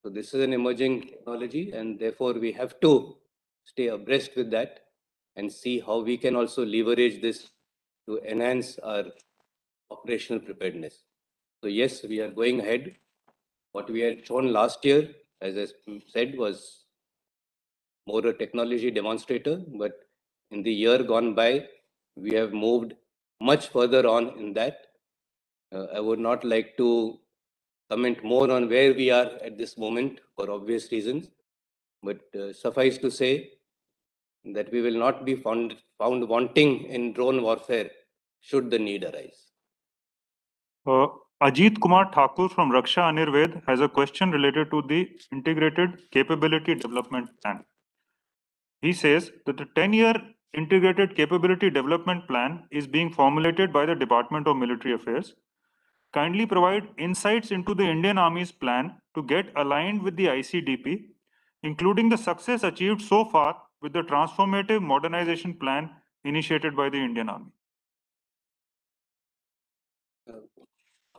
So this is an emerging technology, and therefore we have to stay abreast with that and see how we can also leverage this to enhance our operational preparedness. So yes, we are going ahead. What we had shown last year, as I said, was more a technology demonstrator, but in the year gone by, we have moved much further on in that. I would not like to comment more on where we are at this moment for obvious reasons, but suffice to say that we will not be found wanting in drone warfare should the need arise. Ajit Kumar Thakur from Raksha Anirved has a question related to the Integrated Capability Development Plan. He says that the 10-year Integrated Capability Development Plan is being formulated by the Department of Military Affairs. Kindly provide insights into the Indian Army's plan to get aligned with the ICDP, including the success achieved so far with the transformative modernization plan initiated by the Indian Army.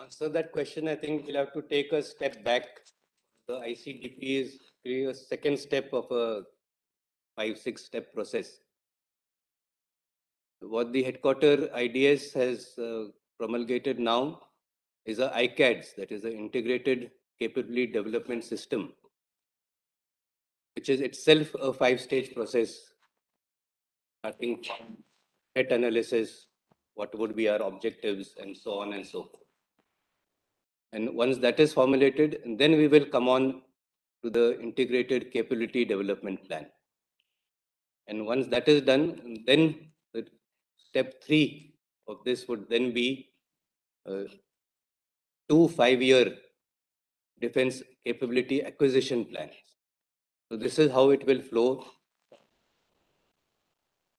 Answer that question, I think we'll have to take a step back. The ICDP is really a second step of a 5-6 step process. What the headquarter IDS has promulgated now is a ICADS, that is the Integrated Capability Development System, which is itself a 5-stage process, starting from threat analysis, what would be our objectives, and so on and so forth. And once that is formulated, then we will come on to the Integrated Capability Development Plan. And once that is done, then the step 3 of this would then be 2 5-year defense capability acquisition plans. So this is how it will flow.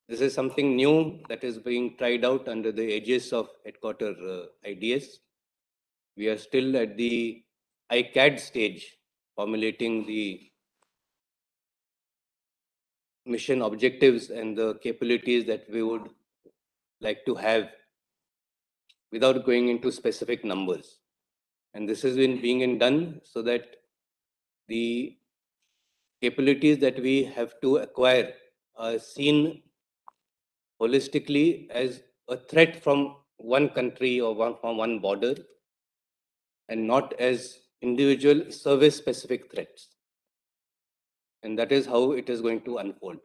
This is something new that is being tried out under the aegis of headquarter IDS. We are still at the ICAD stage, formulating the mission objectives and the capabilities that we would like to have without going into specific numbers. And this has been being done so that the capabilities that we have to acquire are seen holistically as a threat from one country or from one border, and not as individual service specific threats. And that is how it is going to unfold.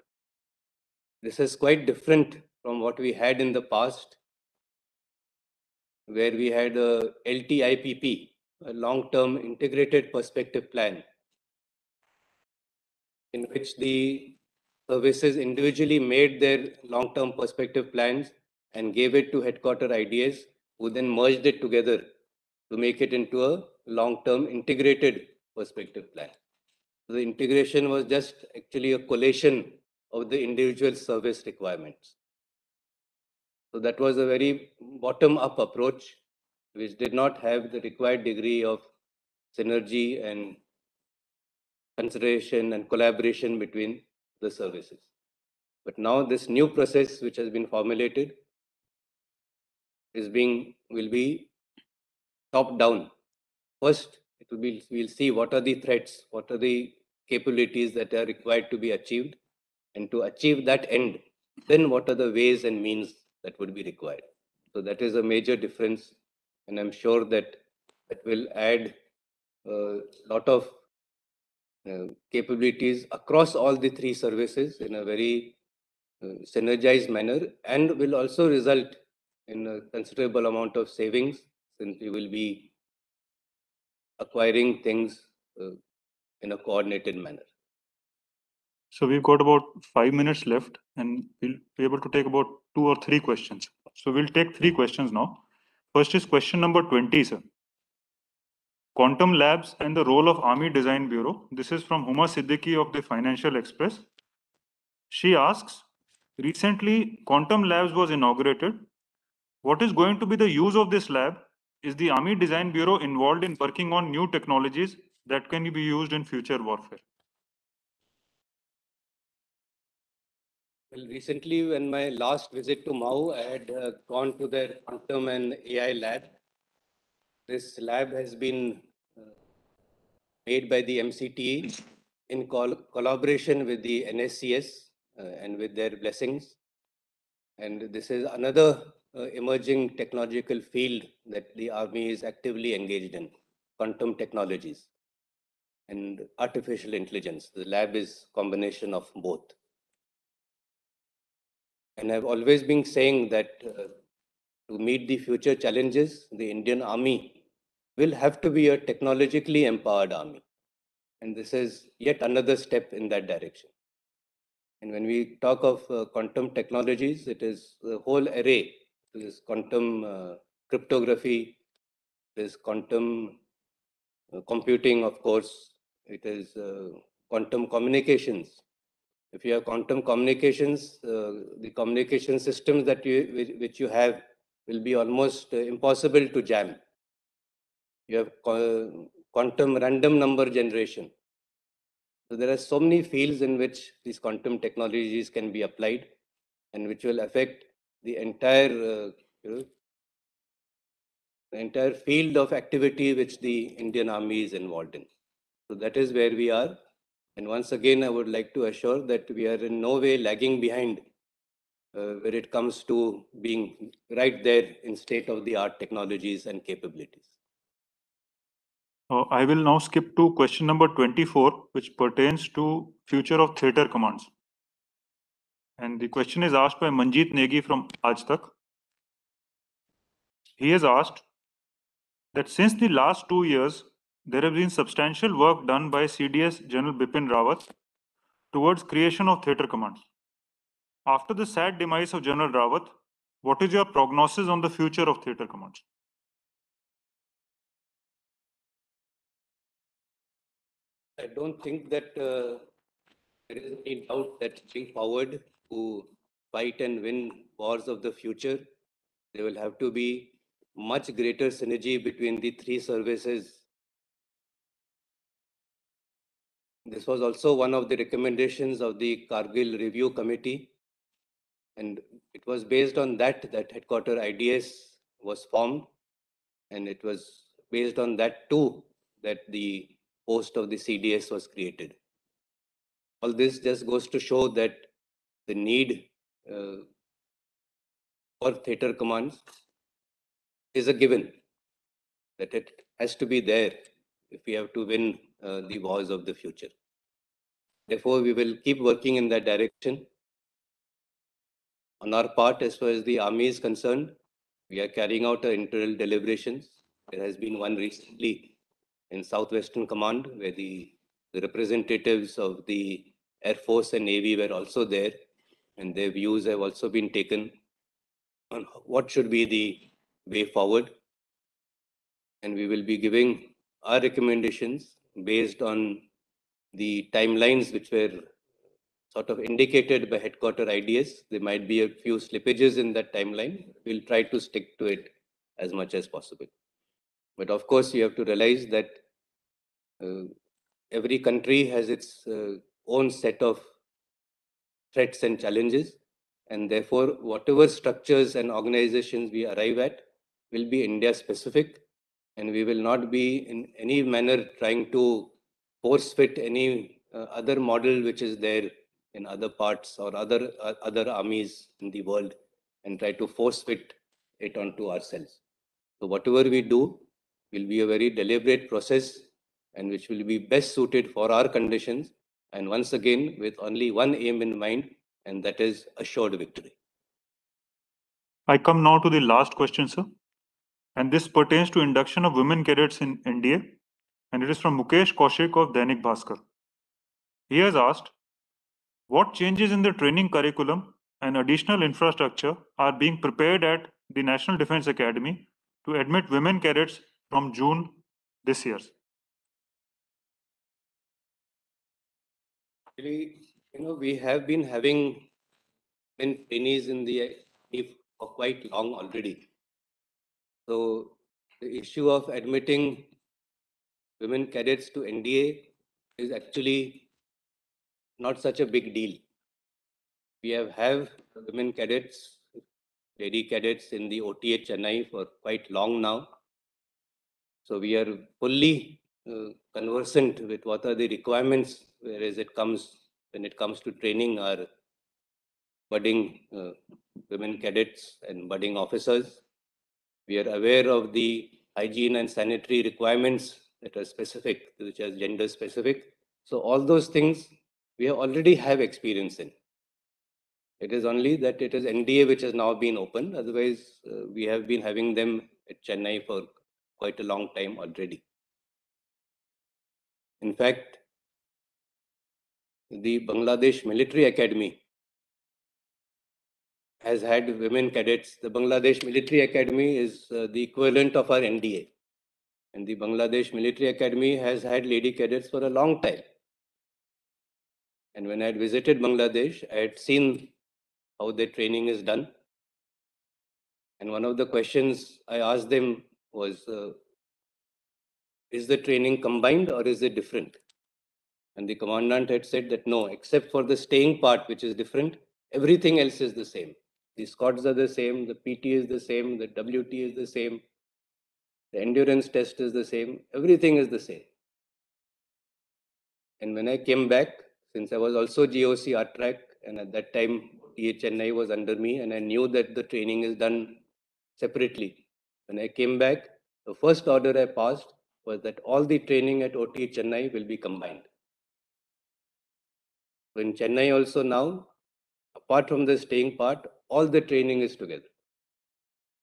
This is quite different from what we had in the past, where we had a LTIPP, a long-term integrated perspective plan, in which the services individually made their long-term perspective plans and gave it to headquarter IDS, who then merged it together to make it into a long-term integrated perspective plan. So the integration was just actually a collation of the individual service requirements. So that was a very bottom-up approach, which did not have the required degree of synergy and consideration and collaboration between the services. But now this new process which has been formulated will be top down. First, we'll see what are the threats, what are the capabilities that are required to be achieved, and to achieve that end, then what are the ways and means that would be required. So that is a major difference, and I'm sure that will add a lot of capabilities across all the three services in a very synergized manner, and will also result in a considerable amount of savings, since we will be acquiring things in a coordinated manner. So we've got about 5 minutes left, and we'll be able to take about 2 or 3 questions. So we'll take 3 questions now. First is question number 20, sir. Quantum Labs and the role of Army Design Bureau. This is from Huma Siddiqui of the Financial Express. She asks, recently Quantum Labs was inaugurated. What is going to be the use of this lab? Is the Army Design Bureau involved in working on new technologies that can be used in future warfare? Well, recently, when my last visit to Mau, I had gone to their quantum and AI lab. This lab has been made by the MCTE in collaboration with the NSCS and with their blessings. And this is another emerging technological field that the Army is actively engaged in, quantum technologies and artificial intelligence. The lab is a combination of both. And I've always been saying that to meet the future challenges, the Indian Army will have to be a technologically empowered army. And this is yet another step in that direction. And when we talk of quantum technologies, it is the whole array. It is quantum cryptography, it is quantum computing, of course, it is quantum communications. If you have quantum communications, the communication systems that which you have will be almost impossible to jam. You have quantum random number generation. So there are so many fields in which these quantum technologies can be applied, and which will affect the entire the entire field of activity which the Indian Army is involved in. So that is where we are. And once again, I would like to assure that we are in no way lagging behind when it comes to being right there in state-of-the-art technologies and capabilities. I will now skip to question number 24, which pertains to future of theatre commands. And the question is asked by Manjeet Negi from Aaj Tak. He has asked that since the last 2 years, there has been substantial work done by CDS General Bipin Rawat towards creation of theatre commands. After the sad demise of General Rawat, what is your prognosis on the future of theatre commands? I don't think that there is any doubt that going forward to fight and win wars of the future, there will have to be much greater synergy between the three services. This was also one of the recommendations of the Kargil Review Committee. And it was based on that headquarter IDS was formed. And it was based on that too that the post of the CDS was created. All this just goes to show that the need for theater commands is a given, that it has to be there if we have to win the wars of the future. Therefore, we will keep working in that direction. On our part, as far as the army is concerned, we are carrying out our internal deliberations. There has been one recently in Southwestern Command, where the representatives of the Air Force and Navy were also there, and their views have also been taken on what should be the way forward. And we will be giving our recommendations based on the timelines which were sort of indicated by headquarter IDS. There might be a few slippages in that timeline. We'll try to stick to it as much as possible. But of course, you have to realize that every country has its own set of threats and challenges. And therefore, whatever structures and organizations we arrive at will be India specific. And we will not be in any manner trying to force fit any other model which is there in other parts or other armies in the world and try to force fit it onto ourselves. So whatever we do will be a very deliberate process and which will be best suited for our conditions, and once again with only one aim in mind, and that is assured victory. I come now to the last question, sir. And this pertains to induction of women cadets in NDA. And it is from Mukesh Kaushik of Dainik Bhaskar. He has asked, what changes in the training curriculum and additional infrastructure are being prepared at the National Defense Academy to admit women cadets from June this year? Actually, we have been having men trainees in the Army for quite long already. So the issue of admitting women cadets to NDA is actually not such a big deal. We have women cadets, lady cadets in the OTA Chennai for quite long now. So we are fully conversant with what are the requirements, whereas when it comes to training our budding women cadets and budding officers. We are aware of the hygiene and sanitary requirements that are specific, which are gender specific. So all those things we already have experience in. It is only that it is NDA which has now been opened. Otherwise, we have been having them at Chennai for quite a long time already. In fact, the Bangladesh Military Academy has had women cadets. The Bangladesh Military Academy is the equivalent of our NDA. And the Bangladesh Military Academy has had lady cadets for a long time. And when I had visited Bangladesh, I had seen how their training is done. And one of the questions I asked them was, is the training combined or is it different? And the commandant had said that no, except for the staying part, which is different, everything else is the same. The squads are the same, the PT is the same, the WT is the same, the endurance test is the same, everything is the same. And when I came back, since I was also GOC RTRAC, and at that time, OTA Chennai was under me, and I knew that the training is done separately. When I came back, the first order I passed was that all the training at OTA Chennai will be combined. So in Chennai also now, apart from the staying part, all the training is together.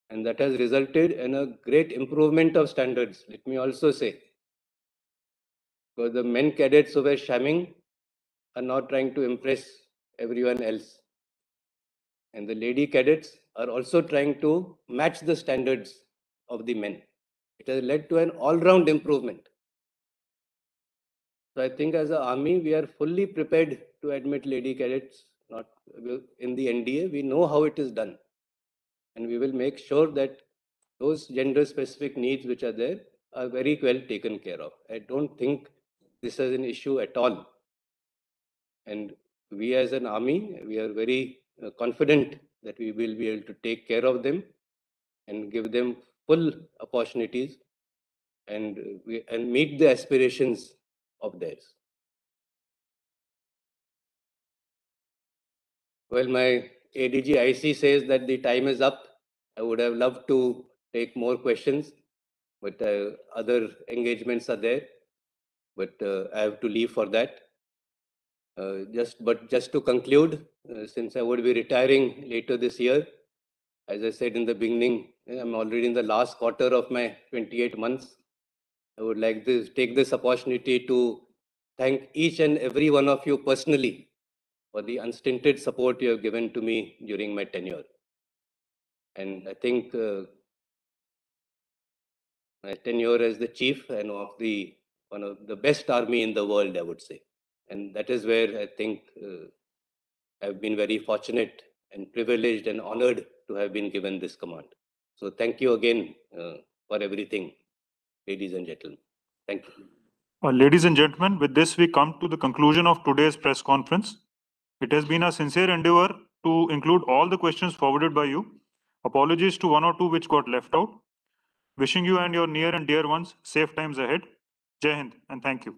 And that has resulted in a great improvement of standards, let me also say. Because the men cadets who were shamming are not trying to impress everyone else. And the lady cadets are also trying to match the standards of the men. It has led to an all-round improvement. So I think as an army, we are fully prepared to admit lady cadets not in the NDA. We know how it is done. And we will make sure that those gender-specific needs which are there are very well taken care of. I don't think this is an issue at all. And we as an army, we are very confident that we will be able to take care of them and give them full opportunities and meet the aspirations of theirs. Well, my ADG IC says that the time is up. I would have loved to take more questions, but other engagements are there. But I have to leave for that. Just to conclude, since I would be retiring later this year, as I said in the beginning, I'm already in the last quarter of my 28 months. I would like to take this opportunity to thank each and every one of you personally for the unstinted support you have given to me during my tenure. And I think my tenure as the chief and one of the best army in the world, I would say. And that is where I think I've been very fortunate and privileged and honored to have been given this command. So thank you again for everything, ladies and gentlemen. Thank you. Ladies and gentlemen, with this we come to the conclusion of today's press conference. It has been a sincere endeavor to include all the questions forwarded by you. Apologies to one or two which got left out. Wishing you and your near and dear ones safe times ahead. Jai Hind and thank you.